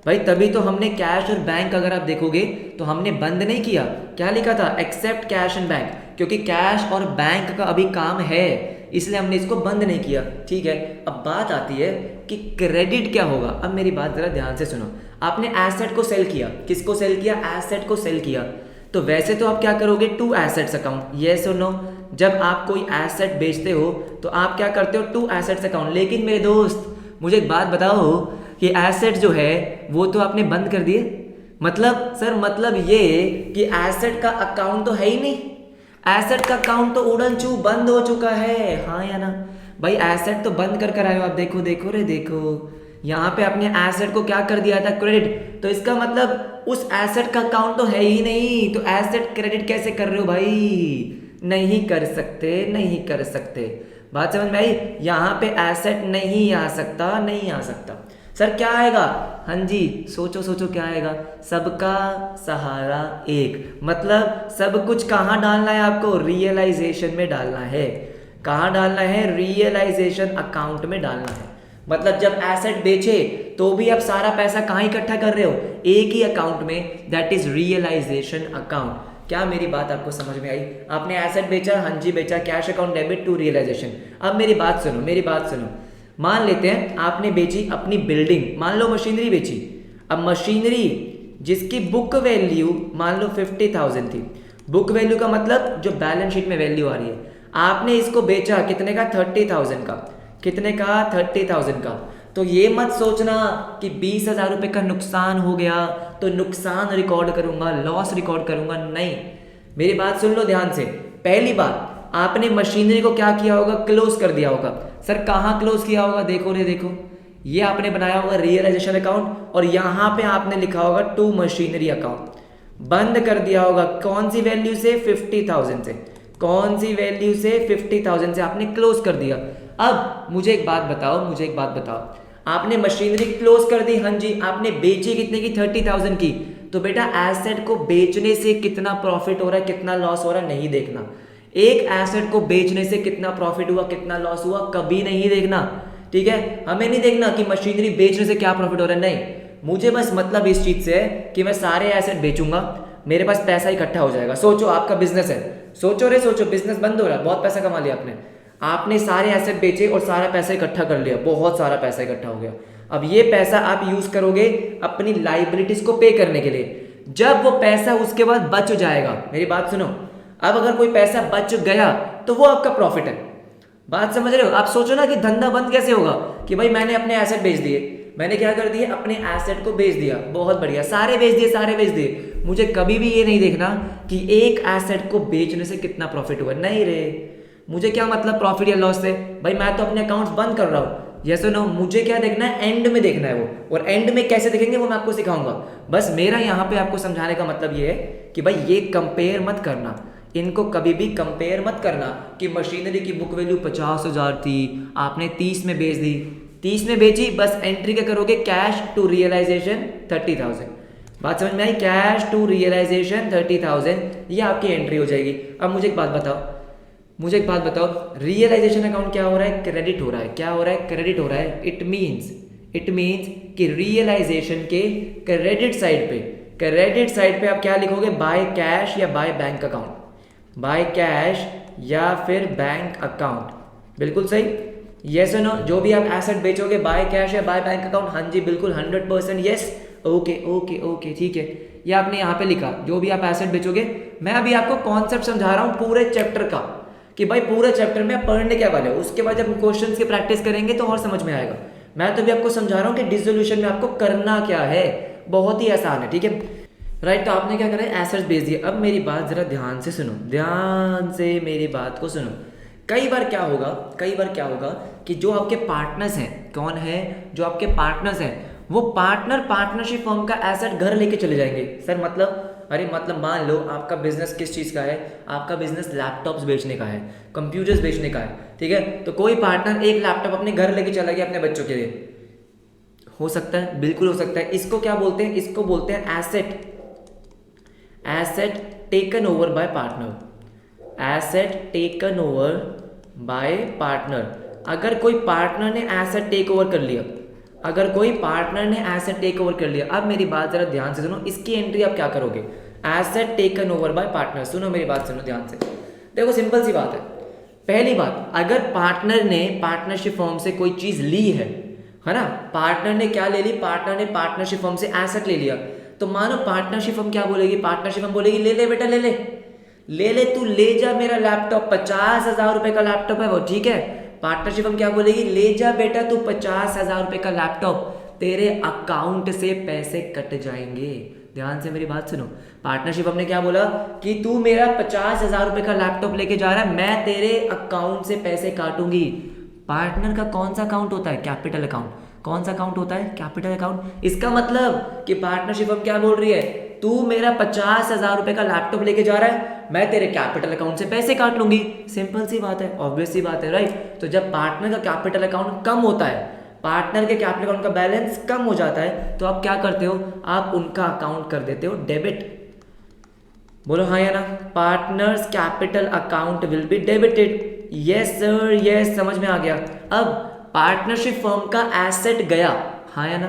भाई, तभी तो हमने कैश और बैंक, अगर आप देखोगे तो हमने बंद नहीं किया। क्या लिखा था? एक्सेप्ट कैश एंड बैंक, क्योंकि कैश और बैंक का अभी काम है इसलिए हमने इसको बंद नहीं किया, ठीक है। अब बात आती है कि क्रेडिट क्या होगा। अब मेरी बात जरा ध्यान से सुनो। आपने एसेट को सेल किया, किसको सेल किया? एसेट को सेल किया। तो वैसे तो आप क्या करोगे? टू एसेट्स अकाउंट, यस और नो? जब आप कोई एसेट बेचते हो तो आप क्या करते हो, टू एसेट्स अकाउंट। लेकिन मेरे दोस्त मुझे एक बात बताओ कि एसेट जो है वो तो आपने बंद कर दिए। मतलब सर मतलब ये कि एसेट का अकाउंट तो है ही नहीं, एसेट का अकाउंट तो उड़न चू बंद हो चुका है, हाँ या ना भाई। एसेट तो बंद कर आए हो आप, देखो देखो रे देखो, यहाँ पे आपने एसेट को क्या कर दिया था, क्रेडिट। तो इसका मतलब उस एसेट का अकाउंट तो है ही नहीं, तो एसेट क्रेडिट कैसे कर रहे हो भाई? नहीं कर सकते, नहीं कर सकते। बात समझ में आई? यहाँ पे एसेट नहीं आ सकता, नहीं आ सकता। सर क्या आएगा? हाँ जी, सोचो सोचो क्या आएगा, सबका सहारा एक। मतलब सब कुछ कहाँ डालना है आपको? रियलाइजेशन में डालना है। कहाँ डालना है? रियलाइजेशन अकाउंट में डालना है। मतलब जब एसेट बेचे तो भी आप सारा पैसा कहाँ इकट्ठा कर रहे हो? एक ही अकाउंट में, दैट इज रियलाइजेशन अकाउंट। क्या मेरी बात आपको समझ में आई? आपने एसेट बेचा, हाँ जी बेचा, cash account debit to realisation. अब मेरी बात सुनो, मेरी बात सुनो। मान लेते हैं आपने बेची अपनी बिल्डिंग, मान लो मशीनरी बेची। अब मशीनरी जिसकी बुक वैल्यू मान लो 50,000 थी, बुक वैल्यू का मतलब जो बैलेंस शीट में वैल्यू आ रही है, आपने इसको बेचा कितने का? 30,000 का। कितने का? 30,000 का। तो ये मत सोचना कि 20,000 रुपये का नुकसान हो गया तो नुकसान रिकॉर्ड करूंगा, लॉस रिकॉर्ड करूंगा, नहीं। मेरी बात सुन लो ध्यान से। पहली बात, आपने मशीनरी को क्या किया होगा? क्लोज कर दिया होगा। सर कहाँ क्लोज किया होगा? देखो रे देखो, ये आपने बनाया होगा रियलाइजेशन अकाउंट और यहाँ पे आपने लिखा होगा टू मशीनरी अकाउंट। बंद कर दिया होगा कौन सी वैल्यू से? 50,000 से। कौन सी वैल्यू से? 50,000 से आपने क्लोज कर दिया। अब मुझे एक बात बताओ, मुझे एक बात बताओ, आपने मशीनरी क्लोज कर दी, हाँ जी, आपने बेची कितने की? 30,000 की। तो बेटा एसेट को बेचने से कितना प्रॉफिट हो रहा है, कितना लॉस हो रहा है, नहीं देखना। एक एसेट को बेचने से कितना प्रॉफिट हुआ, कितना लॉस हुआ, कभी नहीं देखना, ठीक है? हमें नहीं देखना कि मशीनरी बेचने से क्या प्रॉफिट हो रहा है, नहीं। मुझे बस मतलब इस चीज से है कि मैं सारे एसेट बेचूंगा, मेरे पास पैसा इकट्ठा हो जाएगा। सोचो आपका बिजनेस है, सोचो रे सोचो, बिजनेस बंद हो रहा है, बहुत पैसा कमा लिया आपने, आपने सारे एसेट बेचे और सारा पैसा इकट्ठा कर लिया, बहुत सारा पैसा इकट्ठा हो गया। अब ये पैसा आप यूज करोगे अपनी लाइबिलिटीज को पे करने के लिए। जब वो पैसा उसके बाद बच जाएगा, मेरी बात सुनो, अब अगर कोई पैसा बच गया तो वो आपका प्रॉफिट है। बात समझ रहे हो? आप सोचो ना कि धंधा बंद कैसे होगा कि भाई मैंने अपने एसेट बेच दिए, मैंने क्या कर दिया? अपने एसेट को बेच दिया, बहुत बढ़िया, सारे बेच दिए, सारे बेच दिए। मुझे कभी भी ये नहीं देखना कि एक एसेट को बेचने से कितना प्रॉफिट हुआ, नहीं रे। मुझे क्या मतलब प्रॉफिट या लॉस से? भाई मैं तो अपने अकाउंट्स बंद कर रहा हूँ, यस और नो। मुझे क्या देखना है? एंड में देखना है वो, और एंड में कैसे देखेंगे वो मैं आपको सिखाऊंगा। बस मेरा यहाँ पे आपको समझाने का मतलब ये है कि भाई ये कंपेयर मत करना, इनको कभी भी कंपेयर मत करना कि मशीनरी की बुक वैल्यू 50,000 थी, आपने 30 में बेच दी, 30 में बेची, बस एंट्री क्या करोगे? Cash to realisation 30,000। बात समझ में आई? कैश टू रियलाइजेशन 30,000, ये आपकी एंट्री हो जाएगी। अब मुझे एक बात बताओ, मुझे एक बात बताओ, रियलाइजेशन अकाउंट क्या हो रहा है? क्रेडिट हो रहा है। क्या हो रहा है? क्रेडिट हो रहा है। इट मीन्स कि रियलाइजेशन के क्रेडिट साइड पे, क्रेडिट साइड पे आप क्या लिखोगे? बाय कैश या by bank account, by cash या फिर बैंक अकाउंट। बिल्कुल सही, यस और नो। जो भी आप एसेट बेचोगे बाय कैश या बाय बैंक अकाउंट, हाँ जी बिल्कुल 100% यस। ओके ओके ओके ठीक है, ये आपने यहाँ पे लिखा, जो भी आप एसेट बेचोगे। मैं अभी आपको कॉन्सेप्ट समझा रहा हूँ पूरे चैप्टर का कि भाई पूरे चैप्टर में आप पढ़ने क्या वाले हो, उसके बाद जब क्वेश्चंस की प्रैक्टिस करेंगे तो और समझ में आएगा। मैं तो भी आपको समझा रहा हूँ कि डिसोल्यूशन में आपको करना क्या है, बहुत ही आसान है, ठीक है? राइट, तो आपने क्या करा है? एसेट्स बेच दिए। अब मेरी बात जरा ध्यान से सुनो, ध्यान से मेरी बात को सुनो। कई बार क्या होगा, कई बार क्या होगा कि जो आपके पार्टनर्स हैं, कौन है? जो आपके पार्टनर्स हैं, वो पार्टनरशिप फर्म का एसेट घर लेके चले जाएंगे। सर मतलब? अरे मतलब मान लो आपका बिजनेस किस चीज़ का है? आपका बिजनेस लैपटॉप्स बेचने का है, कंप्यूटर्स बेचने का है, ठीक है? तो कोई पार्टनर एक लैपटॉप अपने घर लेके चला गया अपने बच्चों के लिए, हो सकता है, बिल्कुल हो सकता है। इसको क्या बोलते हैं? इसको बोलते हैं asset, asset taken over by partner, asset taken over by partner. अगर कोई पार्टनर ने एसेट टेक ओवर कर लिया, अगर कोई पार्टनर ने एसेट टेक ओवर कर लिया, अब मेरी बात जरा ध्यान से सुनो, इसकी एंट्री आप क्या करोगे? Asset taken over by partner. सुनो मेरी बात, सुनो ध्यान से, देखो सिंपल सी बात है। पहली बात, अगर पार्टनर ने पार्टनरशिप फर्म से कोई चीज ली है ना, पार्टनर ने क्या ले ली? पार्टनर ने पार्टनरशिप फर्म से एसेट ले लिया, तो मानो पार्टनरशिप फर्म क्या बोलेगी? पार्टनरशिप फर्म बोलेगी ले ले बेटा ले ले, ले ले, तू ले जा मेरा लैपटॉप, 50,000 रुपए का लैपटॉप है वो, ठीक है। पार्टनरशिप हम क्या बोलेगी, ले जा बेटा तू 50,000 रुपए का लैपटॉप, तेरे अकाउंट से पैसे कट जाएंगे। ध्यान से मेरी बात सुनो, पार्टनरशिप हमने क्या बोला कि तू मेरा 50,000 रुपए का लैपटॉप लेके जा रहा है, मैं तेरे अकाउंट से पैसे काटूंगी। पार्टनर का कौन सा अकाउंट होता है, कैपिटल अकाउंट। कौन सा अकाउंट होता है, कैपिटल अकाउंट। इसका मतलब कि पार्टनरशिप हम क्या बोल रही है, तू मेरा 50,000 रुपए का लैपटॉप लेके जा रहा है, मैं तेरे कैपिटल अकाउंट से पैसे काट लूंगी। सिंपल सी बात है, ऑब्वियस सी बात है, राइट। तो जब पार्टनर का कैपिटल अकाउंट कम होता है, पार्टनर के कैपिटल अकाउंट का बैलेंस कम हो जाता है, तो आप क्या करते हो, आप उनका अकाउंट कर देते हो डेबिट। बोलो हाँ या ना, partners capital account will be debited. Yes sir, yes, समझ में आ गया। अब पार्टनरशिप फर्म का एसेट गया, हाँ या ना,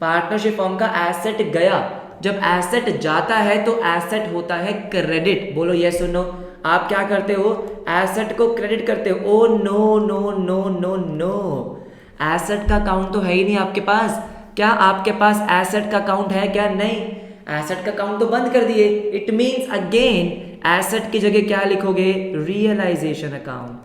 पार्टनरशिप फर्म का एसेट गया। जब एसेट जाता है तो एसेट होता है क्रेडिट। बोलो यस और नो। आप क्या करते हो, एसेट को क्रेडिट करते हो। Oh no no no no no, asset का अकाउंट तो है ही नहीं आपके पास। क्या आपके पास एसेट का अकाउंट है क्या, नहीं, एसेट का अकाउंट तो बंद कर दिए। इट मीन्स अगेन एसेट की जगह क्या लिखोगे, रियलाइजेशन अकाउंट।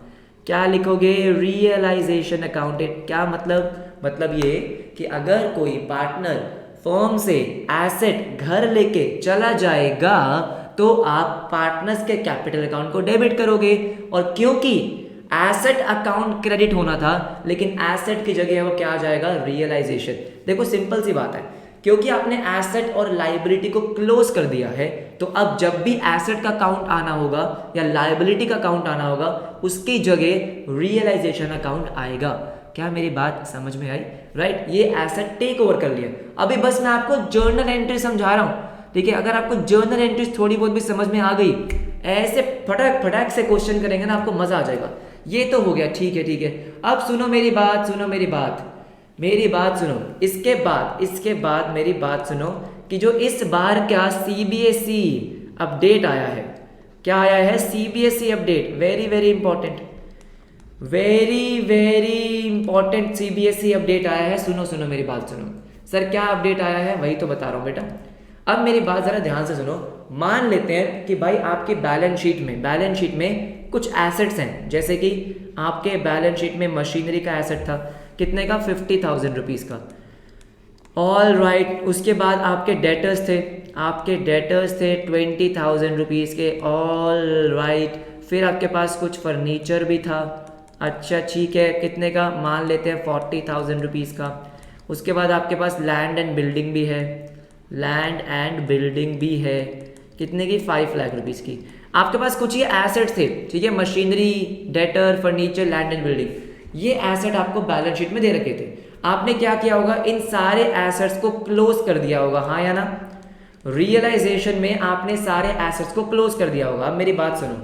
क्या लिखोगे, रियलाइजेशन अकाउंट। क्या मतलब ये कि अगर कोई पार्टनर फर्म से एसेट घर लेके चला जाएगा तो आप पार्टनर्स के कैपिटल अकाउंट को डेबिट करोगे। और क्योंकि एसेट अकाउंट क्रेडिट होना था, लेकिन एसेट की जगह वो क्या आ जाएगा, रियलाइजेशन। देखो सिंपल सी बात है, क्योंकि आपने एसेट और लाइबिलिटी को क्लोज कर दिया है, तो अब जब भी एसेट का अकाउंट आना होगा या लाइबिलिटी का अकाउंट आना होगा, उसकी जगह रियलाइजेशन अकाउंट आएगा। क्या मेरी बात समझ में आई, राइट। ये एसेट टेक ओवर कर लिया। अभी बस मैं आपको जर्नल एंट्री समझा रहा हूँ, ठीक है। अगर आपको जर्नल एंट्री थोड़ी बहुत भी समझ में आ गई, ऐसे फटाक फटाक से क्वेश्चन करेंगे ना, आपको मजा आ जाएगा। ये तो हो गया, ठीक है ठीक है। अब सुनो मेरी बात, सुनो मेरी बात, मेरी बात सुनो। इसके बाद मेरी बात सुनो कि जो इस बार क्या सीबीएसई अपडेट आया है, क्या आया है, CBSE update. Very very important, very very important CBSE update आया है। सुनो सुनो मेरी बात सुनो। सर क्या अपडेट आया है, वही तो बता रहा हूँ बेटा। अब मेरी बात जरा ध्यान से सुनो। मान लेते हैं कि भाई आपकी बैलेंस शीट में कुछ एसेट्स हैं, जैसे कि आपके बैलेंस शीट में मशीनरी का एसेट था, कितने का, 50,000 रुपीज़ का। All right. उसके बाद आपके डेटर्स थे 20,000 रुपीज़ के। All right. फिर आपके पास कुछ फर्नीचर भी था, अच्छा ठीक है, कितने का, मान लेते हैं 40,000 रुपीज़ का। उसके बाद आपके पास लैंड एंड बिल्डिंग भी है, कितने की, 5 लाख रुपीज़ की। आपके पास कुछ ये एसेट्स थे, ठीक है, machinery, debtor, furniture, land and building, ये एसेट आपको बैलेंस शीट में दे रखे थे। आपने क्या किया होगा, इन सारे एसेट्स को क्लोज कर दिया होगा, हाँ या ना। रियलाइजेशन में आपने सारे एसेट्स को क्लोज कर दिया होगा। अब मेरी बात सुनो,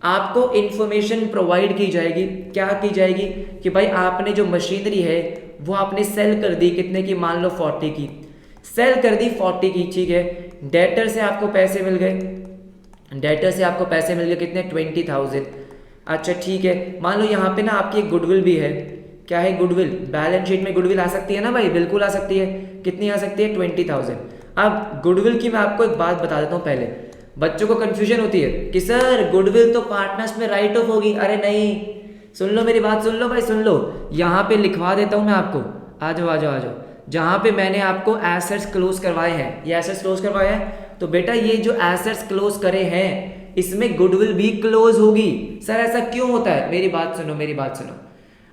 आपको इंफॉर्मेशन प्रोवाइड की जाएगी, क्या की जाएगी कि भाई आपने जो मशीनरी है वो आपने सेल कर दी, कितने की, मान लो 40 की, सेल कर दी 40 की, ठीक है। डेटर से आपको पैसे मिल गए, कितने, 20,000। अच्छा ठीक है, मान लो यहाँ पे ना आपकी एक गुडविल भी है। क्या है, गुडविल। बैलेंस शीट में गुडविल आ सकती है ना भाई, बिल्कुल आ सकती है। कितनी आ सकती है, 20,000। अब गुडविल की मैं आपको एक बात बता देता हूँ पहले, बच्चों को कंफ्यूजन होती है कि सर गुडविल तो पार्टनर्स में राइट ऑफ होगी। अरे नहीं, सुन लो मेरी बात, सुन लो भाई, सुन लो। यहाँ पे लिखवा देता हूँ मैं आपको, आ जाओ। जहाँ पे मैंने आपको एसेट्स क्लोज करवाए हैं, ये एसेट्स क्लोज करवाए हैं, तो बेटा ये जो एसेट्स क्लोज करे हैं इसमें गुडविल भी क्लोज होगी। सर ऐसा क्यों होता है, मेरी बात सुनो।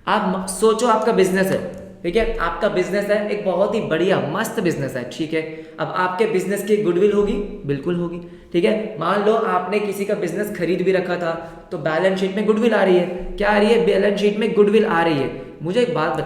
आप सोचो, आपका बिजनेस है, ठीक है, आपका बिजनेस है, एक बहुत ही बढ़िया मस्त बिजनेस है, ठीक है। अब आपके बिजनेस की गुडविल होगी, बिल्कुल होगी, ठीक है। मान लो आपने किसी का बिजनेस खरीद भी रखा था, तो बैलेंस शीट में गुडविल आ रही है। क्या आ रही है, बैलेंस शीट में गुडविल आ रही है। मुझे एक बात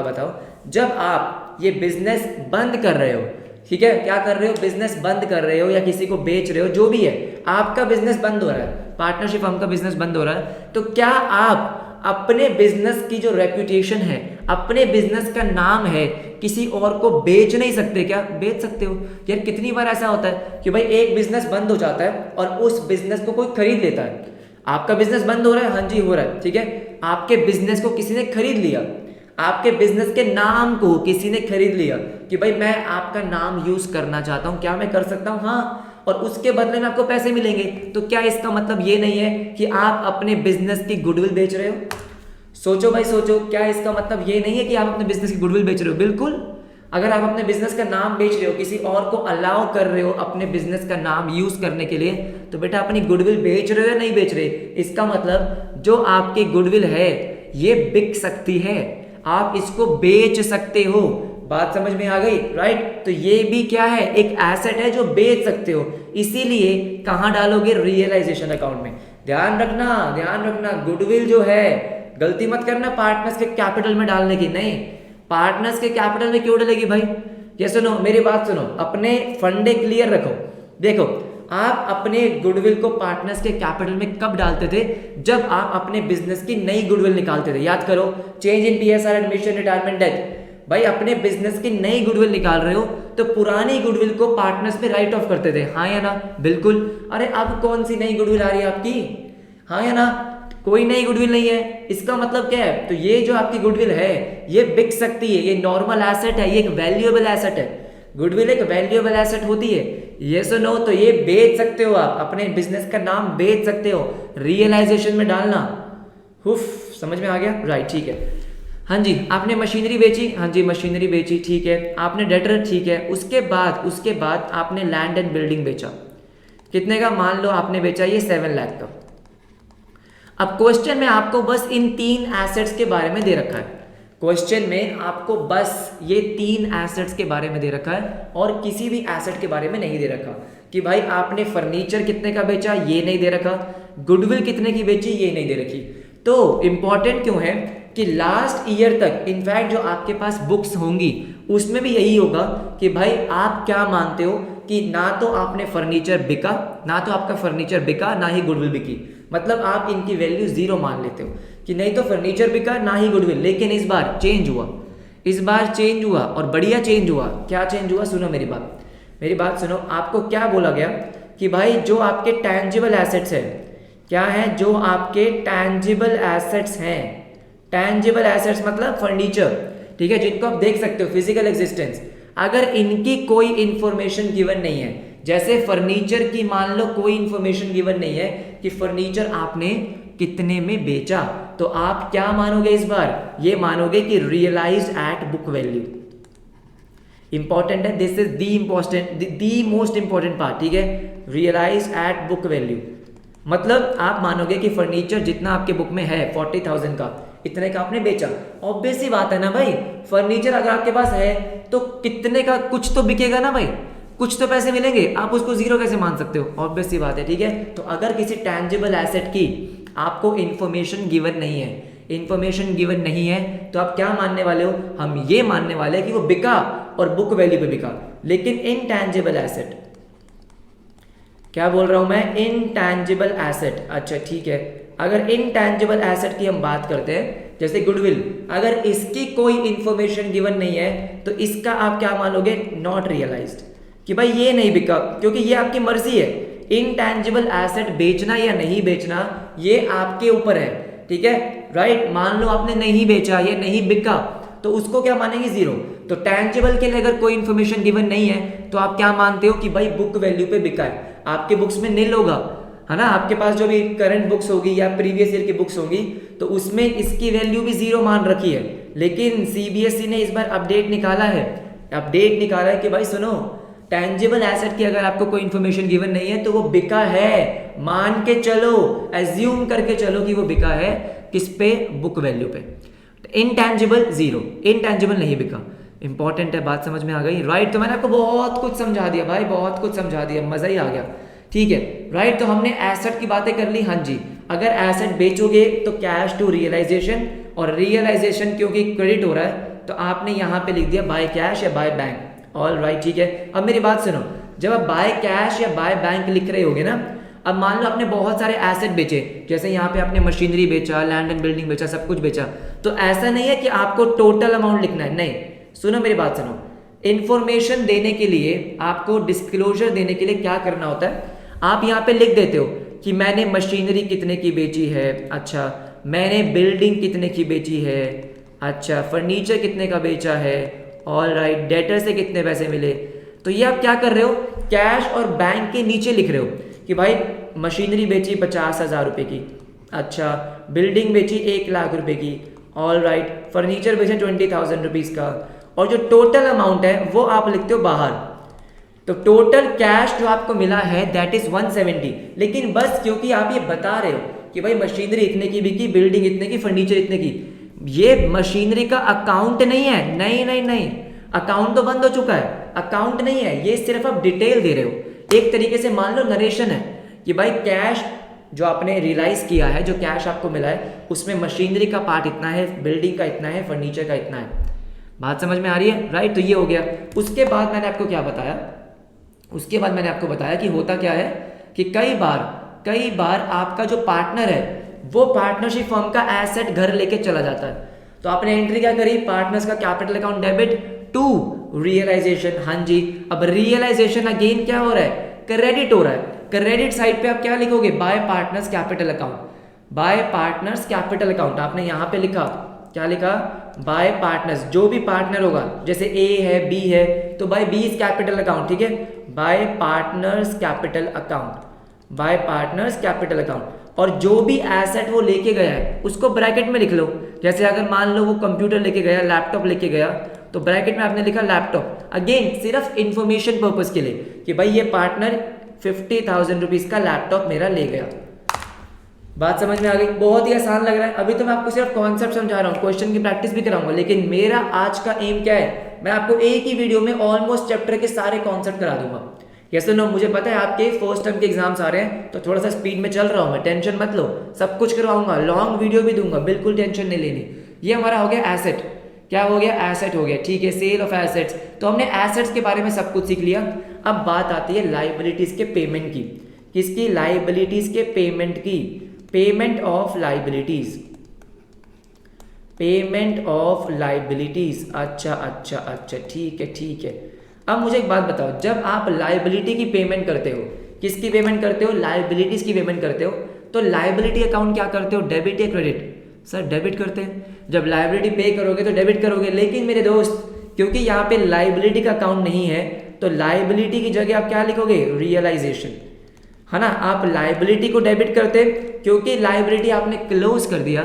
बताओ, जब आप ये बिजनेस बंद कर रहे हो, ठीक है, क्या कर रहे हो, बिजनेस बंद कर रहे हो या किसी को बेच रहे हो, जो भी है, आपका बिजनेस बंद हो रहा है, पार्टनरशिप फर्म का बिजनेस बंद हो रहा है, तो क्या आप अपने बिजनेस की जो रेपुटेशन है, अपने बिजनेस का नाम है, किसी और को बेच नहीं सकते क्या, बेच सकते हो। यार कितनी बार ऐसा होता है कि भाई एक बिजनेस बंद हो जाता है और उस बिजनेस को कोई खरीद लेता है। आपका बिजनेस बंद हो रहा है, हाँ जी हो रहा है, ठीक है, आपके बिजनेस को किसी ने खरीद लिया, आपके बिजनेस के नाम को किसी ने खरीद लिया कि भाई मैं आपका नाम यूज करना चाहता हूं, क्या मैं कर सकता हूं, हाँ। और उसके बदले में आपको पैसे मिलेंगे। तो क्या इसका मतलब ये नहीं है कि आप अपने बिजनेस की गुडविल बेच रहे हो? सोचो भाई सोचो, क्या इसका मतलब ये नहीं है कि आप अपने बिजनेस की गुडविल बेच रहे हो? बिल्कुल। अगर आप अपने बिजनेस का नाम बेच रहे हो, किसी और को अलाउ कर रहे हो अपने बिजनेस का नाम यूज करने के लिए, तो बेटा अपनी गुडविल बेच रहे हो या नहीं बेच रहे? इसका मतलब जो आपकी गुडविल है ये बिक सकती है, आप इसको बेच सकते हो। बात समझ में आ गई? राइट। तो ये भी क्या है, एक एसेट है जो बेच सकते हो। इसीलिए कहां डालोगे? रियलाइजेशन अकाउंट में। ध्यान रखना गुडविल जो है, गलती मत करना पार्टनर्स के कैपिटल में डालने की। नहीं, पार्टनर्स के कैपिटल में क्यों डालेगी भाई? ये सुनो, मेरी बात सुनो, अपने फंडे क्लियर रखो। देखो, आप अपने गुडविल को पार्टनर्स के कैपिटल में कब डालते थे? जब आप अपने बिजनेस की नई गुडविल निकालते थे। याद करो, change in PSR, admission, retirement, death. भाई अपने बिजनेस की नई गुडविल निकाल रहे हो तो पुरानी गुडविल को पार्टनर्स पे राइट ऑफ करते थे, हाँ या ना? बिल्कुल। अरे अब कौन सी नई गुडविल आ रही है आपकी? हाँ या ना? कोई नई गुडविल नहीं है। इसका मतलब क्या है? तो ये जो आपकी गुडविल है ये बिक सकती है, ये नॉर्मल एसेट है, ये एक वैल्यूएबल एसेट है। गुडविल एक वैल्यूएबल एसेट होती है, ये सुनो। तो ये बेच सकते हो, आप अपने बिजनेस का नाम बेच सकते हो, रियलाइजेशन में डालना। हुफ, समझ में आ गया? राइट, ठीक है। हाँ जी, आपने मशीनरी बेची, हाँ जी मशीनरी बेची, ठीक है। आपने डेटर, ठीक है। उसके बाद आपने लैंड एंड बिल्डिंग बेचा। कितने का? मान लो आपने बेचा ये 7 लाख का। अब क्वेश्चन में आपको बस इन 3 एसेट्स के बारे में दे रखा है। क्वेश्चन में आपको बस ये 3 एसेट्स के बारे में दे रखा है और किसी भी एसेट के बारे में नहीं दे रखा कि भाई आपने फर्नीचर कितने का बेचा, ये नहीं दे रखा। गुडविल कितने की बेची, ये नहीं दे रखी। तो इंपॉर्टेंट क्यों है कि लास्ट ईयर तक इनफैक्ट जो आपके पास बुक्स होंगी उसमें भी यही होगा कि भाई आप क्या मानते हो कि ना तो आपने फर्नीचर बिका, ना तो आपका फर्नीचर बिका, ना ही गुडविल बिकी। मतलब आप इनकी वैल्यू 0 मान लेते हो कि नहीं तो फर्नीचर बिका ना ही गुडविल। लेकिन इस बार चेंज हुआ, और बढ़िया चेंज हुआ। क्या चेंज हुआ? सुनो मेरी बात सुनो। आपको क्या बोला गया कि भाई जो आपके टैंजिबल एसेट्स है, क्या है? जो आपके टैंजिबल एसेट्स हैं, टैंजिबल एसेट्स मतलब फर्नीचर, ठीक है, जिनको आप देख सकते हो, फिजिकल एग्जिस्टेंस, अगर इनकी कोई इंफॉर्मेशन गिवन नहीं है, जैसे फर्नीचर की मान लो कोई इंफॉर्मेशन गिवन नहीं है कि फर्नीचर आपने कितने में बेचा, तो आप क्या मानोगे इस बार? ये मानोगे कि realised at book value. Important है, this is the most important part, ठीक है। रियलाइज्ड एट बुक वैल्यू मतलब आप मानोगे कि फर्नीचर जितना आपके बुक में है 40,000 का, इतने का आपने बेचा। ऑब्वियस सी बात है ना भाई, फर्नीचर अगर आपके पास है तो कितने का कुछ तो बिकेगा ना भाई, कुछ तो पैसे मिलेंगे। आप उसको 0 कैसे मान सकते हो? ऑब्वियस सी बात है, ठीक है। तो अगर किसी टैंजिबल एसेट की आपको इंफॉर्मेशन गिवन नहीं है, तो आप क्या मानने वाले हो? हम ये मानने वाले हैं कि वो बिका और बुक वैल्यू पे बिका। लेकिन इनटैंजिबल एसेट, क्या बोल रहा हूं मैं? Intangible asset. अच्छा ठीक है, अगर इनटैंजिबल एसेट की हम बात करते हैं, जैसे गुडविल, अगर इसकी कोई इंफॉर्मेशन गिवन नहीं है तो इसका आप क्या मानोगे? नॉट रियलाइज्ड, कि भाई ये नहीं बिका, क्योंकि ये आपकी मर्जी है। इनटैंजिबल एसेट बेचना या नहीं बेचना ये आपके ऊपर है, ठीक है, राइट। मान लो आपने नहीं बेचा, ये नहीं बिका, तो उसको क्या मानेंगे? 0। तो टैंजिबल के लिए अगर कोई इंफॉर्मेशन गिवन नहीं है तो आप क्या मानते हो कि भाई बुक वैल्यू पे बिका है। आपके बुक्स में नील होगा, है ना, आपके पास जो भी करंट बुक्स होगी या प्रीवियस ईयर की बुक्स होगी तो उसमें इसकी वैल्यू भी 0 मान रखी है। लेकिन सीबीएसई ने इस बार अपडेट निकाला है कि भाई सुनो, टैंजिबल एसेट की अगर आपको कोई इंफॉर्मेशन गिवन नहीं है तो वो बिका है, मान के चलो, एज्यूम करके चलो कि वो बिका है। किस पे? बुक वैल्यू पे। इनटैंजिबल 0, इनटैंजिबल नहीं बिका। इंपॉर्टेंट है, बात समझ में आ गई? राइट। तो मैंने आपको बहुत कुछ समझा दिया भाई, बहुत कुछ समझा दिया, मजा ही आ गया, ठीक है, राइट। तो हमने एसेट की बातें कर ली। हाँ जी, अगर एसेट बेचोगे तो कैश टू रियलाइजेशन, और रियलाइजेशन क्योंकि क्रेडिट हो रहा है तो आपने यहाँ पे लिख दिया बाय कैश या बाय बैंक। ऑल राइट, ठीक है। अब मेरी बात सुनो, जब आप बाय कैश या बाय बैंक लिख रहे होगे ना, अब मान लो आपने बहुत सारे एसेट बेचे, जैसे यहाँ पे आपने मशीनरी बेचा, लैंड एंड बिल्डिंग बेचा, सब कुछ बेचा, तो ऐसा नहीं है कि आपको टोटल अमाउंट लिखना है, नहीं। सुनो मेरी बात सुनो, इंफॉर्मेशन देने के लिए, आपको डिस्क्लोजर देने के लिए क्या करना होता है? आप यहाँ पे लिख देते हो कि मैंने मशीनरी कितने की बेची है, अच्छा, मैंने बिल्डिंग कितने की बेची है, अच्छा, फर्नीचर कितने का बेचा है, ऑल राइट, डेटर से कितने पैसे मिले। तो ये आप क्या कर रहे हो? कैश और बैंक के नीचे लिख रहे हो कि भाई मशीनरी बेची 50,000 रुपये की, अच्छा बिल्डिंग बेची 1 लाख रुपए की, ऑल राइट, फर्नीचर बेचे 20,000 रुपीज़ का, और जो टोटल अमाउंट है वो आप लिखते हो बाहर। तो टोटल कैश जो आपको मिला है दैट इज 170, लेकिन बस क्योंकि आप ये बता रहे हो कि भाई मशीनरी इतने की बिकी, बिल्डिंग इतने की, फर्नीचर इतने की, ये मशीनरी का अकाउंट नहीं है, नहीं नहीं नहीं, अकाउंट तो बंद हो चुका है, अकाउंट नहीं है ये, सिर्फ आप डिटेल दे रहे हो। एक तरीके से मान लो नरेशन है कि भाई कैश जो आपने रियलाइज किया है, जो कैश आपको मिला है उसमें मशीनरी का पार्ट इतना है, बिल्डिंग का इतना है, फर्नीचर का इतना है। बात समझ में आ रही है, राइट? तो ये हो गया। उसके बाद मैंने आपको क्या बताया, उसके बाद मैंने आपको बताया कि होता क्या है कि कई बार आपका जो पार्टनर है वो पार्टनरशिप फर्म का एसेट घर लेके चला जाता है। तो आपने एंट्री क्या करी, पार्टनर्स का capital account debit to realisation. हाँ जी, अब रियलाइजेशन अगेन क्या हो रहा है, क्रेडिट हो रहा है। क्रेडिट साइड पे आप क्या लिखोगे, bye partners capital account, by partners capital account. आपने यहां पे लिखा, क्या लिखा, बाय पार्टनर्स, जो भी पार्टनर होगा, जैसे ए है, बी है, तो by B is capital account, ठीक है, by partners capital account, by partners capital account. और जो भी एसेट वो लेके गया है उसको ब्रैकेट में लिख लो। जैसे अगर मान लो वो कंप्यूटर लेके गया, लैपटॉप लेके गया, तो ब्रैकेट में आपने लिखा लैपटॉप, अगेन सिर्फ इंफॉर्मेशन पर्पज के लिए कि भाई ये पार्टनर 50,000 रुपीज का लैपटॉप मेरा ले गया। बात समझ में आ गई? बहुत ही आसान लग रहा है। अभी तो मैं आपको सिर्फ कॉन्सेप्ट समझा रहा हूँ, क्वेश्चन की प्रैक्टिस भी कराऊंगा, लेकिन मेरा आज का एम क्या है, मैं आपको एक ही वीडियो में ऑलमोस्ट चैप्टर के सारे कॉन्सेप्ट करा दूंगा। यस नो, मुझे पता है आपके फर्स्ट टर्म के एग्जाम्स आ रहे हैं तो थोड़ा सा स्पीड में चल रहा हूँ मैं, टेंशन मत लो, सब कुछ करवाऊंगा, लॉन्ग वीडियो भी दूंगा, बिल्कुल टेंशन नहीं लेनी। ये हमारा हो गया एसेट, क्या हो गया, एसेट हो गया, ठीक है, सेल ऑफ एसेट्स। तो हमने एसेट्स के बारे में सब कुछ सीख लिया। अब बात आती है लाइबिलिटीज के पेमेंट की। किसकी, लाइबिलिटीज के पेमेंट की, payment of liabilities, payment of liabilities. अच्छा अच्छा अच्छा, ठीक है ठीक है। अब मुझे एक बात बताओ, जब आप लाइबिलिटी की पेमेंट करते हो, किसकी पेमेंट करते हो, लाइबिलिटीज की पेमेंट करते हो, तो लाइबिलिटी अकाउंट क्या करते हो, डेबिट या क्रेडिट? सर डेबिट करते हैं। जब लाइबिलिटी पे करोगे तो डेबिट करोगे, लेकिन मेरे दोस्त क्योंकि यहाँ पे लाइबिलिटी का अकाउंट नहीं है तो लाइबिलिटी की जगह आप क्या लिखोगे, रियलाइजेशन, है ना। आप लाइबिलिटी को डेबिट करते क्योंकि लाइबिलिटी आपने क्लोज कर दिया,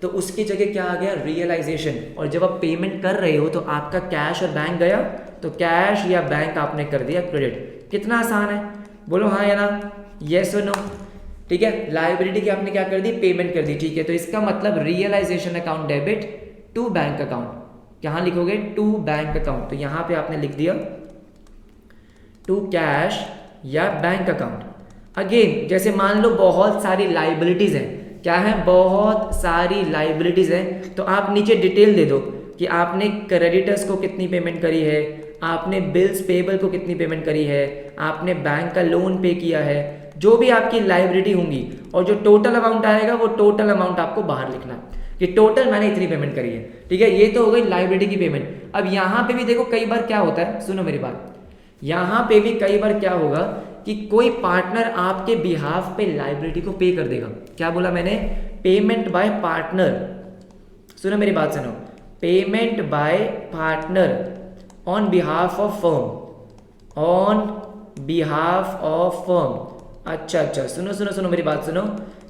तो उसकी जगह क्या आ गया, रियलाइजेशन। और जब आप पेमेंट कर रहे हो तो आपका कैश और बैंक गया, तो कैश या बैंक आपने कर दिया क्रेडिट। कितना आसान है, बोलो हाँ या ना, यस और नो, ठीक है। लाइबिलिटी की आपने क्या कर दी, पेमेंट कर दी, ठीक है। तो इसका मतलब realisation account debit to bank account, कहाँ लिखोगे, टू बैंक अकाउंट। तो यहाँ पे आपने लिख दिया टू कैश या बैंक अकाउंट। अगेन जैसे मान लो बहुत सारी लाइबिलिटीज हैं, क्या है, बहुत सारी लाइबिलिटीज हैं, तो आप नीचे डिटेल दे दो कि आपने क्रेडिटर्स को कितनी पेमेंट करी है, आपने बिल्स पेबल को कितनी पेमेंट करी है, आपने बैंक का लोन पे किया है, जो भी आपकी लाइबिलिटी होंगी, और जो टोटल अमाउंट आएगा वो टोटल अमाउंट आपको बाहर लिखना है कि टोटल मैंने इतनी पेमेंट करी है, ठीक है। ये तो हो गई लाइबिलिटी की पेमेंट। अब यहाँ पे भी देखो कई बार क्या होता है, सुनो मेरी बात, यहाँ पे भी कई बार क्या होगा कि कोई पार्टनर आपके बिहाफ पे लाइबिलिटी को पे कर देगा। क्या बोला मैंने, पेमेंट बाय पार्टनर, सुनो मेरी बात सुनो, payment by partner on behalf of firm, on behalf of firm. अच्छा अच्छा, सुनो सुनो सुनो मेरी बात सुनो।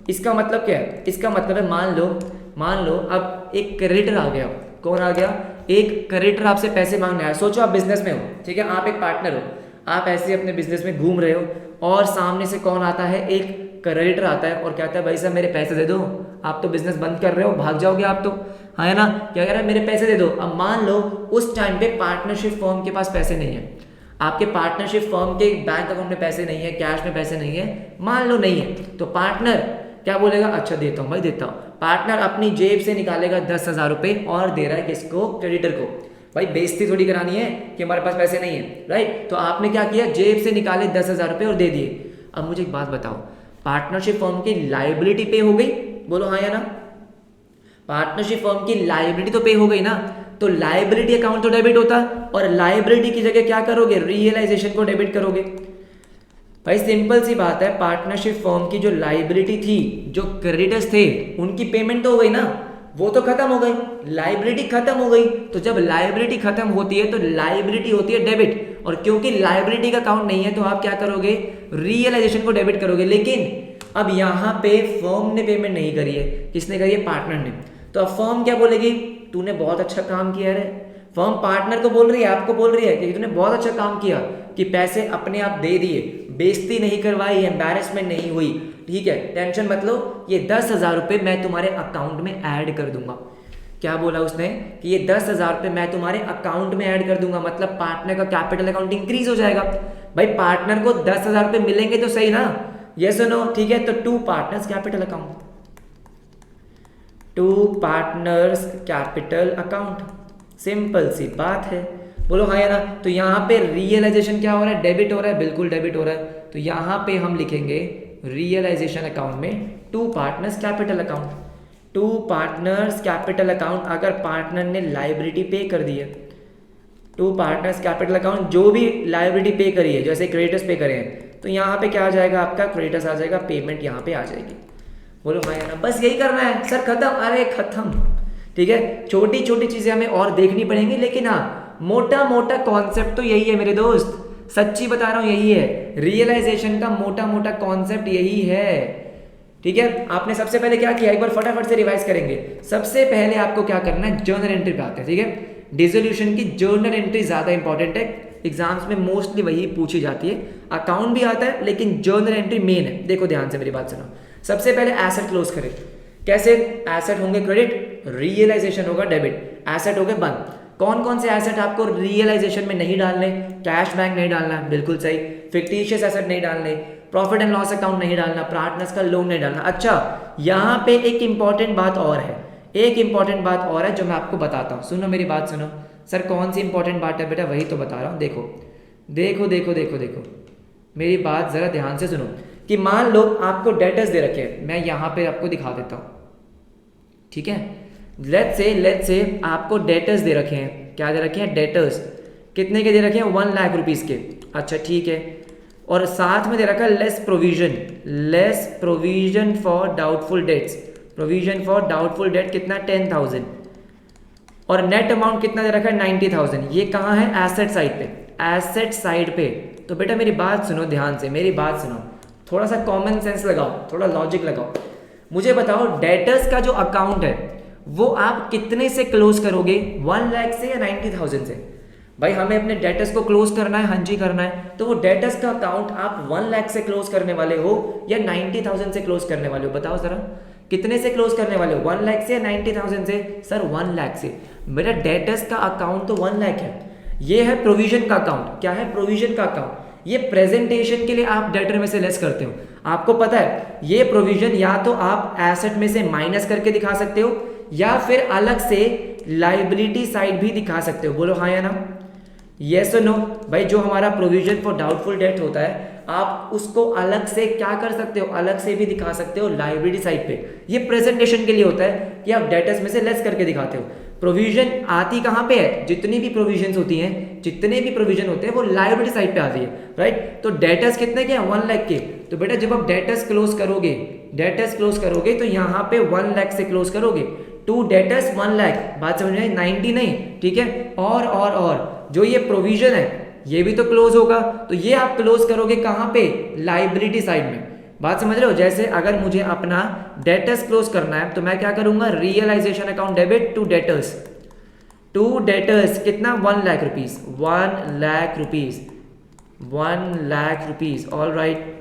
इसका मतलब क्या है, इसका मतलब है मान लो अब एक क्रेडिटर आ गया। कौन आ गया, एक क्रेडिटर आपसे पैसे मांगने आया। सोचो आप बिजनेस में हो, ठीक है, आप एक पार्टनर हो, आप ऐसे अपने बिजनेस में घूम रहे हो और सामने से कौन आता है, एक क्रेडिटर आता है और कहता है भाई साहब मेरे पैसे दे दो, आप तो बिजनेस बंद कर रहे हो, भाग जाओगे आप तो, हाँ है ना, क्या कह रहा है, मेरे पैसे दे दो। अब मान लो उस टाइम पे पार्टनरशिप फर्म के पास पैसे नहीं है, आपके पार्टनरशिप फर्म के बैंक अकाउंट में पैसे नहीं है, कैश में पैसे नहीं है, मान लो नहीं है, तो पार्टनर क्या बोलेगा, अच्छा देता हूँ भाई देता हूँ। पार्टनर अपनी जेब से निकालेगा 10,000 रुपये और दे रहा है किसको, क्रेडिटर को। भाई बेइज्जती थोड़ी करानी है कि हमारे पास पैसे नहीं है, राइट। तो आपने क्या किया, जेब से निकाले 10,000 रुपये और दे दिए। अब मुझे एक बात बताओ, पार्टनरशिप फर्म की लाइबिलिटी पे हो गई, बोलो हाँ या ना, पार्टनरशिप फर्म की लाइबिलिटी तो पे हो गई ना, तो लाइबिलिटी अकाउंट तो डेबिट होता, और लाइबिलिटी की जगह क्या करोगे, रियलाइजेशन को डेबिट करोगे। भाई सिंपल सी बात है, पार्टनरशिप फर्म की जो लाइबिलिटी थी, जो क्रेडिटर्स थे, उनकी पेमेंट तो हो गई ना, वो तो खत्म हो गई, लाइबिलिटी खत्म हो गई। तो जब लाइबिलिटी खत्म होती है तो लाइबिलिटी होती है डेबिट, और क्योंकि लायबिलिटी का अकाउंट नहीं है तो आप क्या करोगे, रियलाइजेशन को डेबिट करोगे। लेकिन अब यहाँ पे फर्म ने पेमेंट नहीं करी है, किसने करी है, पार्टनर ने। तो अब फर्म क्या बोलेगी, तूने बहुत अच्छा काम किया रे। फर्म पार्टनर को बोल रही है, आपको बोल रही है कि तूने बहुत अच्छा काम किया, कि पैसे अपने आप दे दिए, बेइज्जती नहीं करवाई, एम्बैरेसमेंट नहीं हुई, ठीक है, टेंशन मत लो, ये 10,000 रुपये मैं तुम्हारे अकाउंट में ऐड कर दूंगा। क्या बोला उसने कि ये 10,000 रुपये मैं तुम्हारे अकाउंट में ऐड कर दूंगा, मतलब पार्टनर का कैपिटल अकाउंट इंक्रीज हो जाएगा। भाई पार्टनर को 10,000 रुपये मिलेंगे तो सही ना, यस और नो, ठीक है। तो to partners capital account, to partners capital account, simple सी बात है, बोलो हाँ या ना। तो यहाँ पे रियलाइजेशन क्या हो रहा है, डेबिट हो रहा है, बिल्कुल डेबिट हो रहा है। तो यहाँ पे हम लिखेंगे रियलाइजेशन अकाउंट में to partners capital account, to partners capital account. अगर पार्टनर ने लाइबिलिटी पे कर दी है, टू पार्टनर्स कैपिटल अकाउंट जो भी लाइबिलिटी पे करी है, जैसे क्रेडिटर्स पे करे हैं, तो यहाँ पे क्या आ जाएगा आपका, क्रेडिटर्स आ जाएगा, पेमेंट यहाँ पे आ जाएगी। बोलो हाँ या ना, बस यही करना है सर, खत्म, अरे खत्म, ठीक है। छोटी छोटी चीजें हमें और देखनी पड़ेंगी, लेकिन हाँ मोटा मोटा कॉन्सेप्ट तो यही है मेरे दोस्त, सच्ची बता रहा हूँ यही है, रियलाइजेशन का मोटा मोटा कॉन्सेप्ट यही है, ठीक है। आपने सबसे पहले क्या किया, एक बार फटाफट से रिवाइज करेंगे। सबसे पहले आपको क्या करना है, जर्नल एंट्री पे आते हैं, ठीक है। डिसोल्यूशन की जर्नल एंट्री ज्यादा इंपॉर्टेंट है, एग्जाम्स में मोस्टली वही पूछी जाती है, अकाउंट भी आता है लेकिन जर्नल एंट्री मेन है। देखो ध्यान से मेरी बात सुनो, सबसे पहले एसेट क्लोज करें, कैसे, एसेट होंगे क्रेडिट, रियलाइजेशन होगा डेबिट, एसेट हो गए बंद। कौन कौन से एसेट आपको रियलाइजेशन में नहीं डालने, कैश बैंक नहीं डालना, बिल्कुल सही, फिक्टिशियस एसेट नहीं डालने, प्रॉफिट एंड लॉस अकाउंट नहीं डालना, पार्टनर्स का लोन नहीं डालना। अच्छा यहाँ पे एक इंपॉर्टेंट बात और है, एक इंपॉर्टेंट बात और है जो मैं आपको बताता हूँ, सुनो मेरी बात सुनो। सर कौन सी इंपॉर्टेंट बात है बेटा, वही तो बता रहा हूँ। देखो देखो देखो देखो देखो मेरी बात जरा ध्यान से सुनो, कि मान लो आपको डेटर्स दे रखे हैं, मैं यहाँ पे आपको दिखा देता हूँ, ठीक है। लेट्स से आपको डेटर्स दे रखे हैं, क्या दे रखे हैं, डेटर्स, कितने के दे रखे हैं, 1 लाख रुपीस के, अच्छा ठीक है। और साथ में दे रखा है less provision for doubtful debts, provision for doubtful date कितना, 10,000, और नेट अमाउंट कितना दे रखा है, 90,000। ये कहाँ है, एसेट साइड पे, एसेट साइड पे। तो बेटा मेरी बात सुनो ध्यान से, मेरी बात सुनो, थोड़ा सा कॉमन सेंस लगाओ, थोड़ा लॉजिक लगाओ, मुझे बताओ डेटर्स का जो अकाउंट है वो आप कितने से क्लोज करोगे, 1 लाख से या 90,000 से। भाई हमें अपने डेटर्स को क्लोज करना है, हाँ जी करना है, तो वो डेटर्स का अकाउंट आप 1 लाख से क्लोज करने वाले हो या 90,000 से क्लोज करने वाले हो, बताओ जरा, कितने से क्लोज करने वाले हो, 1 लाख से या 90,000 से। सर 1 लाख से। मेरा डेटर्स का अकाउंट तो 1 लाख है, ये है प्रोविजन का अकाउंट, क्या है, प्रोविजन का अकाउंट, ये प्रेजेंटेशन के लिए आप डेटर में से लेस करते हो। आपको पता है ये प्रोविजन या तो आप एसेट में से माइनस करके दिखा सकते हो या फिर अलग से लाइबिलिटी साइड भी दिखा सकते हो, बोलो हाँ या ना, यस और नो। भाई जो हमारा प्रोविजन फॉर डाउटफुल डेट होता है आप उसको अलग से क्या कर सकते हो, अलग से भी दिखा सकते हो लाइबिलिटी साइड पे। ये प्रेजेंटेशन के लिए होता है कि आप डेटर्स में से लेस करके दिखाते हो। प्रोविजन आती कहाँ पे है, जितनी भी प्रोविजन होती हैं, जितने भी प्रोविजन होते हैं वो लाइबिलिटी साइड पे आती है, राइट। तो डेटर्स कितने के हैं, 1 लाख के। तो बेटा जब आप डेटर्स क्लोज करोगे तो यहाँ पे 1 लाख से क्लोज करोगे, टू डेटर्स 1 लाख, बात समझ में, 90 नहीं, ठीक है। और जो ये प्रोविजन है ये भी तो क्लोज होगा, तो ये आप क्लोज करोगे कहाँ पे, लाइबिलिटी साइड में, बात समझ रहे हो। जैसे अगर मुझे अपना डेटर्स क्लोज करना है तो मैं क्या करूंगा, realisation account debit to debtors कितना, 1 lakh rupees, 1 lakh rupees, all right.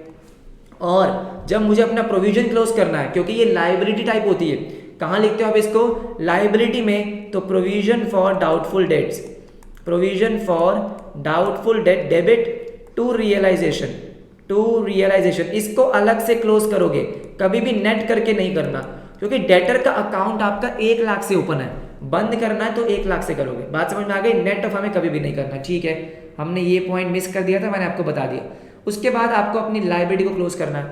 और जब मुझे अपना प्रोविजन क्लोज करना है, क्योंकि ये लाइबिलिटी टाइप होती है, कहाँ लिखते हो आप इसको, लाइबिलिटी में, तो provision for doubtful debts, provision for doubtful debt debit to realisation, इसको अलग से क्लोज करोगे, कभी भी नेट करके नहीं करना, क्योंकि डेटर का अकाउंट आपका 1 लाख से ओपन है, बंद करना है तो 1 लाख से करोगे, बात समझ में आ गई। नेट ऑफ हमें कभी भी नहीं करना, ठीक है। हमने ये पॉइंट मिस कर दिया था, मैंने आपको बता दिया। उसके बाद आपको अपनी लाइबिलिटी को क्लोज करना है,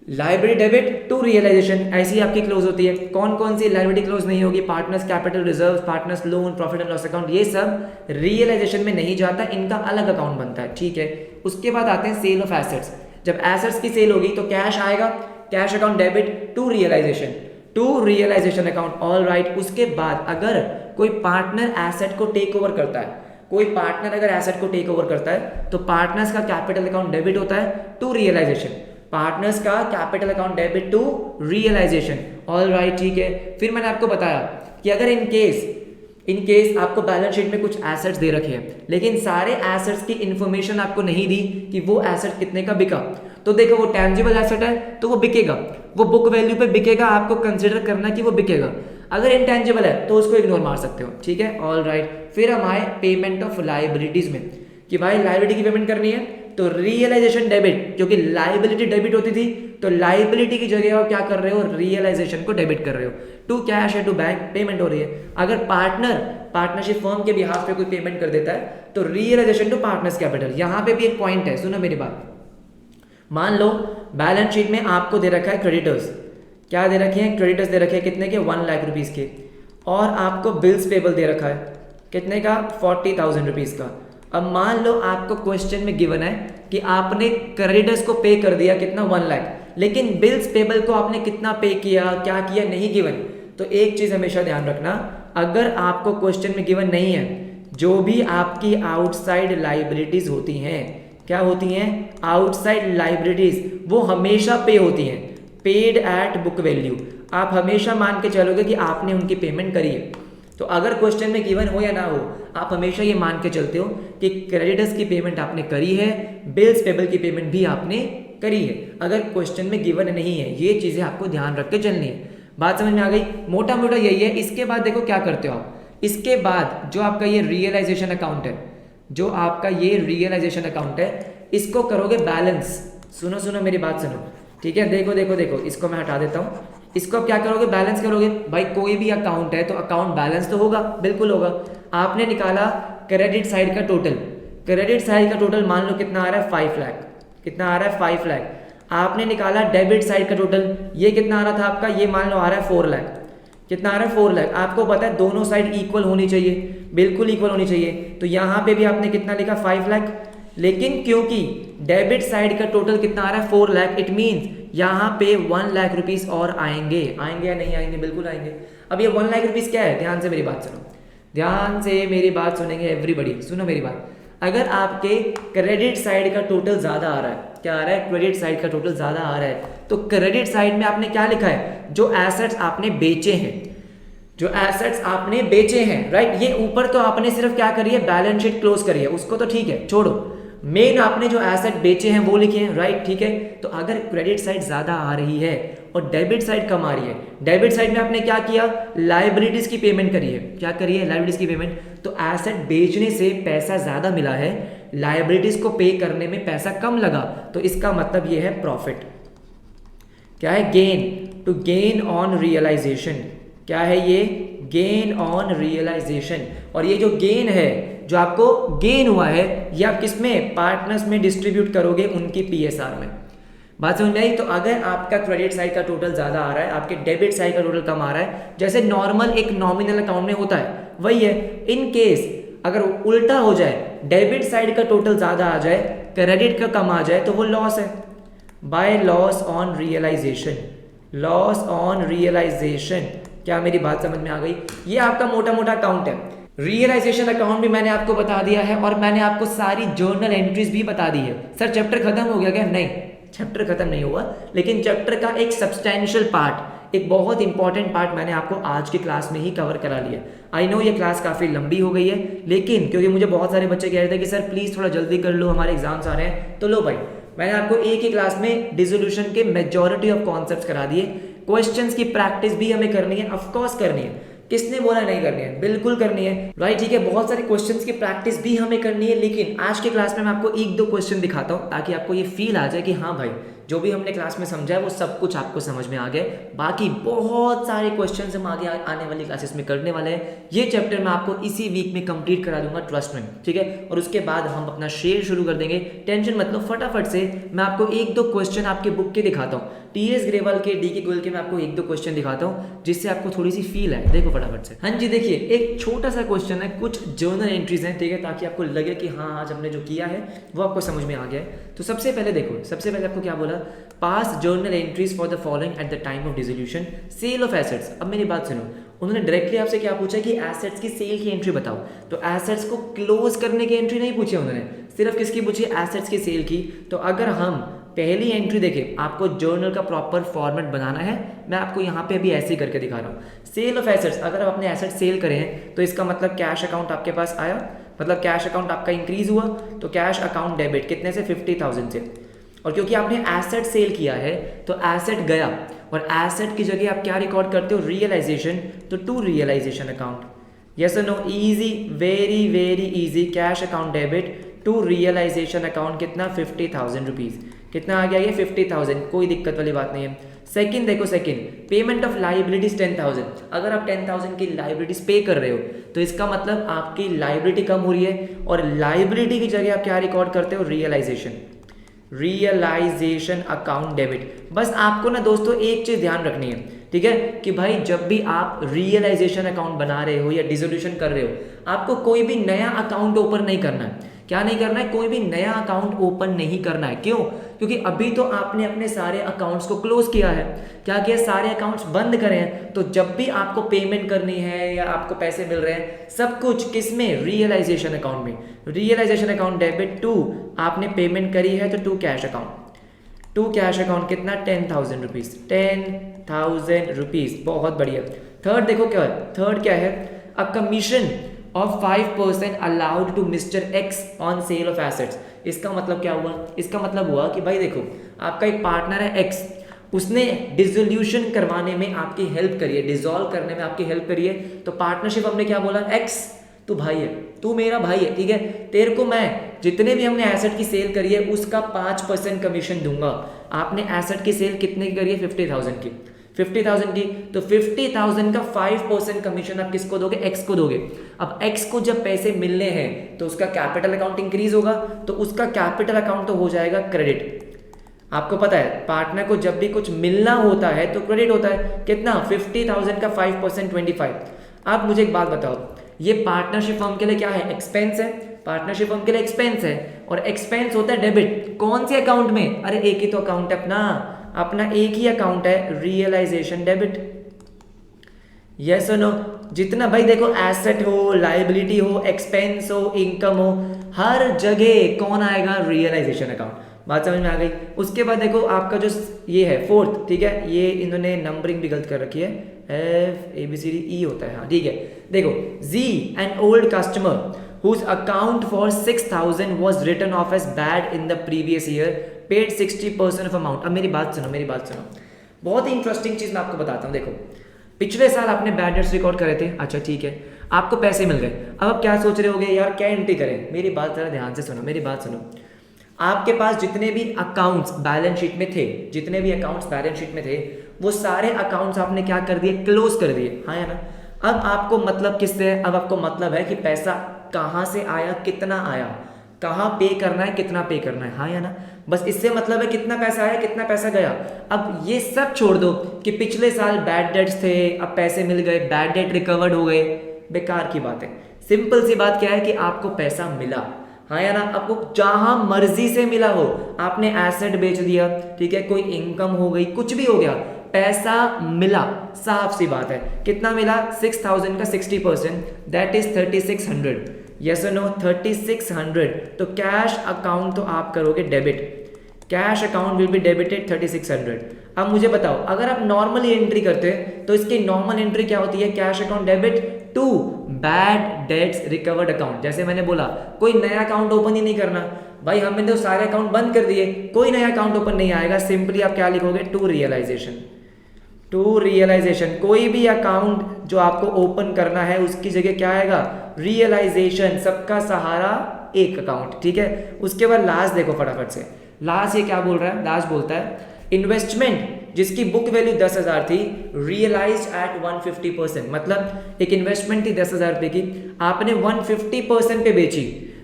लाइबिलिटी डेबिट टू रियलाइजेशन, ऐसी आपकी क्लोज होती है। कौन कौन सी लाइबिलिटी क्लोज नहीं होगी, partners capital reserve, partners loan, profit and loss account, ये सब रियलाइजेशन में नहीं जाता, इनका अलग अकाउंट बनता है, ठीक है। उसके बाद आते हैं सेल ऑफ एसेट्स, जब एसेट्स की सेल होगी तो कैश आएगा, cash account debit to realisation account, all right. उसके बाद अगर कोई पार्टनर एसेट को टेक ओवर करता है, कोई पार्टनर अगर एसेट को टेक ओवर करता है तो पार्टनर्स का कैपिटल अकाउंट डेबिट होता है टू रियलाइजेशन, पार्टनर्स का capital account debit to realisation. All right, ठीक है। फिर मैंने आपको बताया कि अगर इन केस आपको बैलेंस शीट में कुछ एसेट्स दे रखे हैं लेकिन सारे एसेट्स की इंफॉर्मेशन आपको नहीं दी कि वो एसेट कितने का बिका, तो देखो वो टेंजिबल एसेट है तो वो बिकेगा, वो बुक वैल्यू पे बिकेगा, आपको कंसिडर करना कि वो बिकेगा। अगर इनटेंजिबल है तो उसको इग्नोर मार सकते हो, ठीक है। ऑल राइट, फिर हम आए पेमेंट ऑफ लाइबिलिटीज में कि भाई लाइबिलिटी की पेमेंट करनी है तो रियलाइजेशन डेबिट, क्योंकि लाइबिलिटी डेबिट होती थी तो लाइबिलिटी की जगह आप क्या कर रहे हो, रियलाइजेशन को डेबिट कर रहे हो। टू कैश है टू बैंक पेमेंट हो रही है। अगर पार्टनरशिप फर्म के बिहाफ पे कोई पेमेंट कर देता है तो रियलाइजेशन टू पार्टनर्स कैपिटल। यहां पे भी एक पॉइंट है, सुनो मेरी बात। मान लो बैलेंस शीट में आपको दे रखा है क्रेडिटर्स, क्या दे रखे हैं, क्रेडिटर्स दे रखे हैं कितने के, 1 लाख रुपीज के, और आपको बिल्स पेबल दे रखा है कितने का, 40,000 रुपीज का। अब मान लो आपको क्वेश्चन में गिवन है कि आपने क्रेडिटर्स को पे कर दिया कितना, 1 लाख, लेकिन बिल्स पेबल को आपने कितना पे किया, क्या किया, नहीं गिवन। तो एक चीज हमेशा ध्यान रखना, अगर आपको क्वेश्चन में गिवन नहीं है, जो भी आपकी आउटसाइड लाइबिलिटीज होती हैं, क्या होती हैं, आउटसाइड लाइबिलिटीज, वो हमेशा पे होती हैं, पेड एट बुक वैल्यू। आप हमेशा मान के चलोगे कि आपने उनकी पेमेंट करी है। तो अगर क्वेश्चन में गिवन हो या ना हो, आप हमेशा ये मान के चलते हो कि क्रेडिटर्स की पेमेंट आपने करी है, बिल्स पेबल की पेमेंट भी आपने करी है। अगर क्वेश्चन में गिवन नहीं है, ये चीजें आपको ध्यान रख के चलनी है। बात समझ में आ गई? मोटा मोटा यही है। इसके बाद देखो क्या करते हो आप, इसके बाद जो आपका ये रियलाइजेशन अकाउंट है, जो आपका ये रियलाइजेशन अकाउंट है, इसको करोगे बैलेंस। सुनो सुनो मेरी बात सुनो, ठीक है। देखो देखो देखो, इसको मैं हटा देता हूँ। इसको आप क्या करोगे, बैलेंस करोगे। भाई कोई भी अकाउंट है तो अकाउंट बैलेंस तो होगा, बिल्कुल होगा। आपने निकाला क्रेडिट साइड का टोटल, क्रेडिट साइड का टोटल मान लो कितना आ रहा है, 5 लाख। कितना आ रहा है, 5 लाख। आपने निकाला डेबिट साइड का टोटल, ये कितना आ रहा था आपका, ये मान लो आ रहा है 4 लाख। कितना आ रहा है, 4 लाख। आपको पता है दोनों साइड इक्वल होनी चाहिए, बिल्कुल इक्वल होनी चाहिए। तो यहाँ पे भी आपने कितना लिखा, 5 लाख। लेकिन क्योंकि डेबिट साइड का टोटल कितना आ रहा है, 4 लाख, इट मीन्स यहाँ पे 1 लाख रुपीस और आएंगे। आएंगे या नहीं आएंगे, बिल्कुल आएंगे। अब ये 1 लाख रुपीस क्या है, ध्यान से मेरी बात सुनो, ध्यान से मेरी बात सुनेंगे एवरीबॉडी, सुनो मेरी बात। अगर आपके क्रेडिट साइड का टोटल ज्यादा आ रहा है, क्या आ रहा है, क्रेडिट साइड का टोटल ज्यादा आ रहा है, तो क्रेडिट साइड में आपने क्या लिखा है, जो एसेट्स आपने बेचे हैं, जो एसेट्स आपने बेचे हैं, राइट। ये ऊपर तो आपने सिर्फ क्या करी है, बैलेंस शीट क्लोज करी है, उसको तो ठीक है, छोड़ो। मेन आपने जो एसेट बेचे हैं वो लिखे हैं, राइट, ठीक है। तो अगर क्रेडिट साइड ज्यादा आ रही है और डेबिट साइड कम आ रही है, डेबिट साइड में आपने क्या किया, लाइबिलिटीज की पेमेंट करी है, क्या करी है, लाइबिलिटीज की पेमेंट। तो एसेट बेचने से पैसा ज्यादा मिला है, लाइबिलिटीज को पे करने में पैसा कम लगा, तो इसका मतलब ये है प्रॉफिट। क्या है, gain, to gain on realisation. क्या है ये, गेन ऑन रियलाइजेशन। और ये जो गेन है, जो आपको गेन हुआ है, ये आप किसमें, पार्टनर्स में डिस्ट्रीब्यूट करोगे उनकी पीएसआर में। बात समझ में आई? तो अगर आपका क्रेडिट साइड का टोटल ज्यादा आ रहा है, आपके डेबिट साइड का टोटल कम आ रहा है, जैसे नॉर्मल एक नॉमिनल अकाउंट में होता है, वही है। इन केस अगर उल्टा हो जाए, डेबिट साइड का टोटल ज्यादा आ जाए, क्रेडिट का कम आ जाए, तो वो लॉस है, by loss on realisation, loss on realisation. क्या मेरी बात समझ में आ गई? ये आपका मोटा मोटा अकाउंट है। रियलाइजेशन अकाउंट भी मैंने आपको बता दिया है और मैंने आपको सारी जर्नल एंट्रीज भी बता दी है। सर चैप्टर खत्म हो गया क्या? नहीं, चैप्टर खत्म नहीं हुआ, लेकिन चैप्टर का एक सब्सटेंशियल पार्ट, एक बहुत इंपॉर्टेंट पार्ट मैंने आपको आज की क्लास में ही कवर करा लिया। आई नो ये क्लास काफ़ी लंबी हो गई है, लेकिन क्योंकि मुझे बहुत सारे बच्चे कह रहे थे कि सर प्लीज़ थोड़ा जल्दी कर लो, हमारे एग्जाम्स आ रहे हैं, तो लो भाई, मैंने आपको एक ही क्लास में डिसोल्यूशन के मेजॉरिटी ऑफ कॉन्सेप्ट्स करा दिए। क्वेश्चंस की प्रैक्टिस भी हमें करनी है, ऑफ कोर्स करनी है, किसने बोला नहीं करनी है, बिल्कुल करनी है, राइट, ठीक है। बहुत सारे क्वेश्चंस की प्रैक्टिस भी हमें करनी है, लेकिन आज की क्लास में मैं आपको 1-2 क्वेश्चन दिखाता हूं ताकि आपको ये फील आ जाए कि हाँ भाई, जो भी हमने क्लास में समझा है वो सब कुछ आपको समझ में आ गया। बाकी बहुत सारे क्वेश्चंस हम आगे आने वाली क्लासेस में करने वाले हैं। ये चैप्टर मैं आपको इसी वीक में कंप्लीट करा दूंगा, ट्रस्ट में, ठीक है। और उसके बाद हम अपना शेयर शुरू कर देंगे, टेंशन मतलब फटाफट से मैं आपको 1-2 क्वेश्चन आपके बुक के दिखाता हूँ, टीएस ग्रेवाल के, डी के गोयल के, मैं आपको 1-2 क्वेश्चन दिखाता हूँ जिससे आपको थोड़ी सी फील है। देखो फटाफट से, हाँ जी, देखिए एक छोटा सा क्वेश्चन है, कुछ जर्नल एंट्रीज हैं, ठीक है, ताकि आपको लगे कि हाँ आज हमने जो किया है वो आपको समझ में आ गया है। तो सबसे पहले देखो, सबसे पहले आपको क्या बोला, pass journal entries for the following at the time of dissolution sale of assets. अब मेरी बात सुनो, उन्होंने डायरेक्टली आपसे क्या पूछा कि एसेट्स की सेल की एंट्री बताओ, तो एसेट्स को क्लोज करने की एंट्री नहीं पूछी उन्होंने, सिर्फ किसकी पूछी, एसेट्स की सेल की। तो अगर हम पहली एंट्री देखें, आपको जर्नल का प्रॉपर फॉर्मेट बनाना है, मैं आपको यहाँ पे अभी ऐसे ही करके दिखा रहा हूँ। सेल ऑफ एसेट्स, अगर आप अपने एसेट सेल करें हैं तो इसका मतलब कैश अकाउंट आपके पास आया, मतलब कैश अकाउंट आपका इंक्रीज हुआ, तो कैश अकाउंट डेबिट कितने से, 50,000 से। और क्योंकि आपने एसेट सेल किया है तो एसेट गया, और एसेट की जगह आप क्या रिकॉर्ड करते हो, रियलाइजेशन, तो टू रियलाइजेशन अकाउंट। यस और no, easy, very very easy. Cash account debit to realisation account कितना, 50,000 रुपीज़। कितना आ गया ये, 50,000, कोई दिक्कत वाली बात नहीं है। सेकंड देखो, सेकंड पेमेंट ऑफ लाइबिलिटीज 10,000। अगर आप 10,000 की लाइबिलिटीज पे कर रहे हो तो इसका मतलब आपकी लाइबिलिटी कम हो रही है, और लाइबिलिटी की जगह आप क्या रिकॉर्ड करते हो, रियलाइजेशन, रियलाइजेशन अकाउंट डेबिट। बस आपको ना दोस्तों एक चीज ध्यान रखनी है, ठीक है, कि भाई जब भी आप रियलाइजेशन अकाउंट बना रहे हो या डिसोल्यूशन कर रहे हो, आपको कोई भी नया अकाउंट ओपन नहीं करना है। क्या नहीं करना है, कोई भी नया अकाउंट ओपन नहीं करना है। क्यों? क्योंकि अभी तो आपने अपने सारे अकाउंट्स को क्लोज किया है, क्या किया, सारे अकाउंट्स बंद करे हैं। तो जब भी आपको पेमेंट करनी है या आपको पैसे मिल रहे हैं, सब कुछ किस में, रियलाइजेशन अकाउंट में। रियलाइजेशन अकाउंट डेबिट टू, आपने पेमेंट करी है तो to cash account, to cash account कितना, 10,000 रुपीज़, 10,000 रुपीज़, बहुत बढ़िया। थर्ड देखो क्या है, थर्ड क्या है, a commission of 5% allowed to mister एक्स ऑन सेल ऑफ एसेट्स। इसका मतलब क्या हुआ, इसका मतलब हुआ कि भाई देखो, आपका एक पार्टनर है एक्स, उसने डिसोल्यूशन करवाने में आपकी हेल्प करी है, डिसॉल्व करने में आपकी हेल्प करी है, तो पार्टनरशिप हमने क्या बोला, एक्स तू भाई है, तू मेरा भाई है, ठीक है, तेरे को मैं जितने भी हमने एसेट की सेल करी है उसका 5% कमीशन दूंगा। आपने एसेट की सेल कितने की करी है, 50,000 की, 50,000 की, तो 50,000 का 5% कमीशन आप किसको दोगे, एक्स को दोगे। अब एक्स को जब पैसे मिलने हैं तो उसका कैपिटल अकाउंट इंक्रीज होगा, तो उसका कैपिटल अकाउंट तो हो जाएगा क्रेडिट। आपको पता है पार्टनर को जब भी कुछ मिलना होता है तो क्रेडिट होता है, कितना, 50,000 का 5% 25। अब मुझे एक बात बताओ, ये पार्टनरशिप फर्म के लिए क्या है, एक्सपेंस है, पार्टनरशिप फर्म के लिए एक्सपेंस है, और एक्सपेंस होता है डेबिट, कौन से अकाउंट में, अरे एक ही तो अकाउंट है अपना, अपना एक ही अकाउंट है, रियलाइजेशन डेबिट। यस और नो, जितना भाई देखो एसेट हो, लायबिलिटी हो, एक्सपेंस हो, इनकम हो, हर जगह कौन आएगा, रियलाइजेशन अकाउंट। बात समझ में आ गई। उसके बाद देखो आपका जो ये है फोर्थ, ठीक है, ये इन्होंने नंबरिंग भी गलत कर रखी है, FABCDE होता है, हाँ ठीक है। देखो Z, an old customer whose account for 6,000 was written off as bad in the previous year paid 60% of amount। अब मेरी बात सुनो, मेरी बात सुनो, बहुत ही इंटरेस्टिंग चीज मैं आपको बताता हूँ। देखो पिछले साल आपने बैड डेट्स रिकॉर्ड करे थे, अच्छा ठीक है, आपको पैसे मिल गए, अब आप क्या सोच रहे होगे, यार क्या एंट्री करें। मेरी बात जरा ध्यान से सुनो, मेरी बात सुनो, आपके पास जितने भी अकाउंट्स बैलेंस शीट में थे, जितने भी अकाउंट्स बैलेंस शीट में थे, वो सारे अकाउंट्स आपने क्या कर दिए, क्लोज कर दिए, हाँ या ना। अब आपको मतलब किससे है, अब आपको मतलब है कि पैसा कहाँ से आया, कितना आया, कहाँ पे करना है, कितना पे करना है, हाँ या ना। बस इससे मतलब है कितना पैसा आया, कितना पैसा गया। अब ये सब छोड़ दो कि पिछले साल बैड डेट्स थे, अब पैसे मिल गए, बैड डेट रिकवर्ड हो गए, बेकार की बात है। सिंपल सी बात क्या है कि आपको पैसा मिला, हाँ या ना, आपको जहां मर्जी से मिला हो, आपने एसेट बेच दिया, ठीक है, कोई इनकम हो गई, कुछ भी हो गया, पैसा मिला, साफ सी बात है। कितना मिला, 6,000 का 60%, दैट इज 3,600। यस और नो, 3,600। तो कैश अकाउंट तो आप करोगे debit, cash account will be debited 3,600। अब मुझे बताओ, अगर आप नॉर्मली एंट्री करते हैं तो इसकी नॉर्मल एंट्री क्या होती है, cash account debit to bad debts recovered account. जैसे मैंने बोला, कोई नया अकाउंट ओपन ही नहीं करना भाई, हमने तो सारे अकाउंट बंद कर दिए, कोई नया अकाउंट ओपन नहीं आएगा। सिंपली आप क्या लिखोगे, टू रियलाइजेशन, टू रियलाइजेशन। कोई भी अकाउंट जो आपको ओपन करना है उसकी जगह क्या आएगा, रियलाइजेशन, सबका सहारा एक अकाउंट, ठीक है। उसके बाद लास्ट देखो फटाफट से, लास्ट ये क्या बोल रहा है, लास्ट बोलता है इन्वेस्टमेंट जिसकी बुक वैल्यू 10,000 थी, रियलाइज एट 150%। मतलब एक इन्वेस्टमेंट थी 10,000 रुपए की, आपने 150% पे बेची,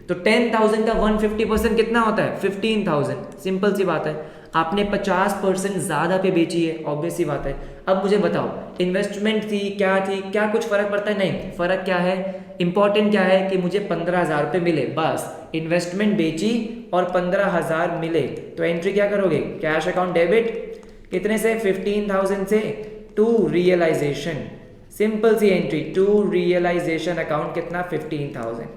तो 10,000 का 150% कितना होता है, 15,000। सिंपल सी बात है। आपने 50% ज़्यादा पे बेची है, ऑब्वियस सी बात है। अब मुझे बताओ, इन्वेस्टमेंट थी, क्या कुछ फ़र्क पड़ता है? नहीं, फ़र्क क्या है, इंपॉर्टेंट क्या है कि मुझे 15,000 रुपये मिले, बस। इन्वेस्टमेंट बेची और 15,000 मिले, तो एंट्री क्या करोगे, कैश अकाउंट डेबिट, कितने से, 15,000 से, टू रियलाइजेशन, सिंपल सी एंट्री, टू रियलाइजेशन अकाउंट, कितना, 15,000,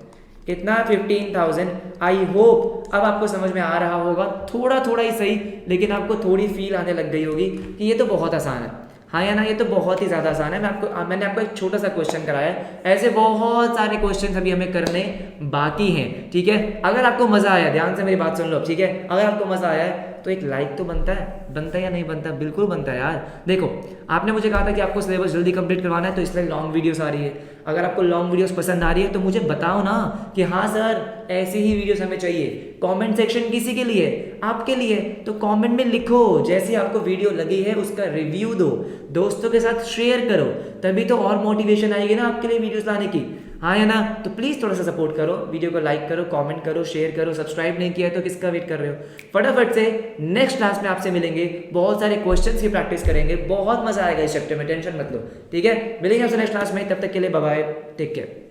कितना, 15,000। आई होप अब आपको समझ में आ रहा होगा, थोड़ा थोड़ा ही सही, लेकिन आपको थोड़ी फील आने लग गई होगी कि ये तो बहुत आसान है, हाँ या ना, ये तो बहुत ही ज़्यादा आसान है। मैंने आपको एक छोटा सा क्वेश्चन कराया है, ऐसे बहुत सारे क्वेश्चन अभी हमें करने बाकी हैं, ठीक है। अगर आपको मज़ा आया, ध्यान से मेरी बात सुन लो, ठीक है, अगर आपको मज़ा आया है तो एक लाइक तो बनता है या नहीं बनता? बिल्कुल बनता है यार। देखो, आपने मुझे कहा था कि आपको सिलेबस जल्दी कंप्लीट करवाना है, तो इसलिए लॉन्ग वीडियोस आ रही है। अगर आपको लॉन्ग वीडियोस पसंद आ रही है तो मुझे बताओ ना कि हाँ सर ऐसी ही वीडियोस हमें चाहिए। कमेंट सेक्शन किसी के लिए, आपके लिए, तो कमेंट में लिखो, जैसी आपको वीडियो लगी है उसका रिव्यू दो, दोस्तों के साथ शेयर करो, तभी तो और मोटिवेशन आएगी ना आपके लिए वीडियोस लाने की, हाँ या ना। तो प्लीज़ थोड़ा सा सपोर्ट करो, वीडियो को लाइक करो, कमेंट करो, शेयर करो, सब्सक्राइब नहीं किया है तो किसका वेट कर रहे हो? फटाफट से नेक्स्ट क्लास में आपसे मिलेंगे, बहुत सारे क्वेश्चंस की प्रैक्टिस करेंगे, बहुत मजा आएगा इस चैप्टर में, टेंशन मत लो, ठीक है। मिलेंगे आपसे नेक्स्ट क्लास में, तब तक के लिए बाय बाय, टेक केयर।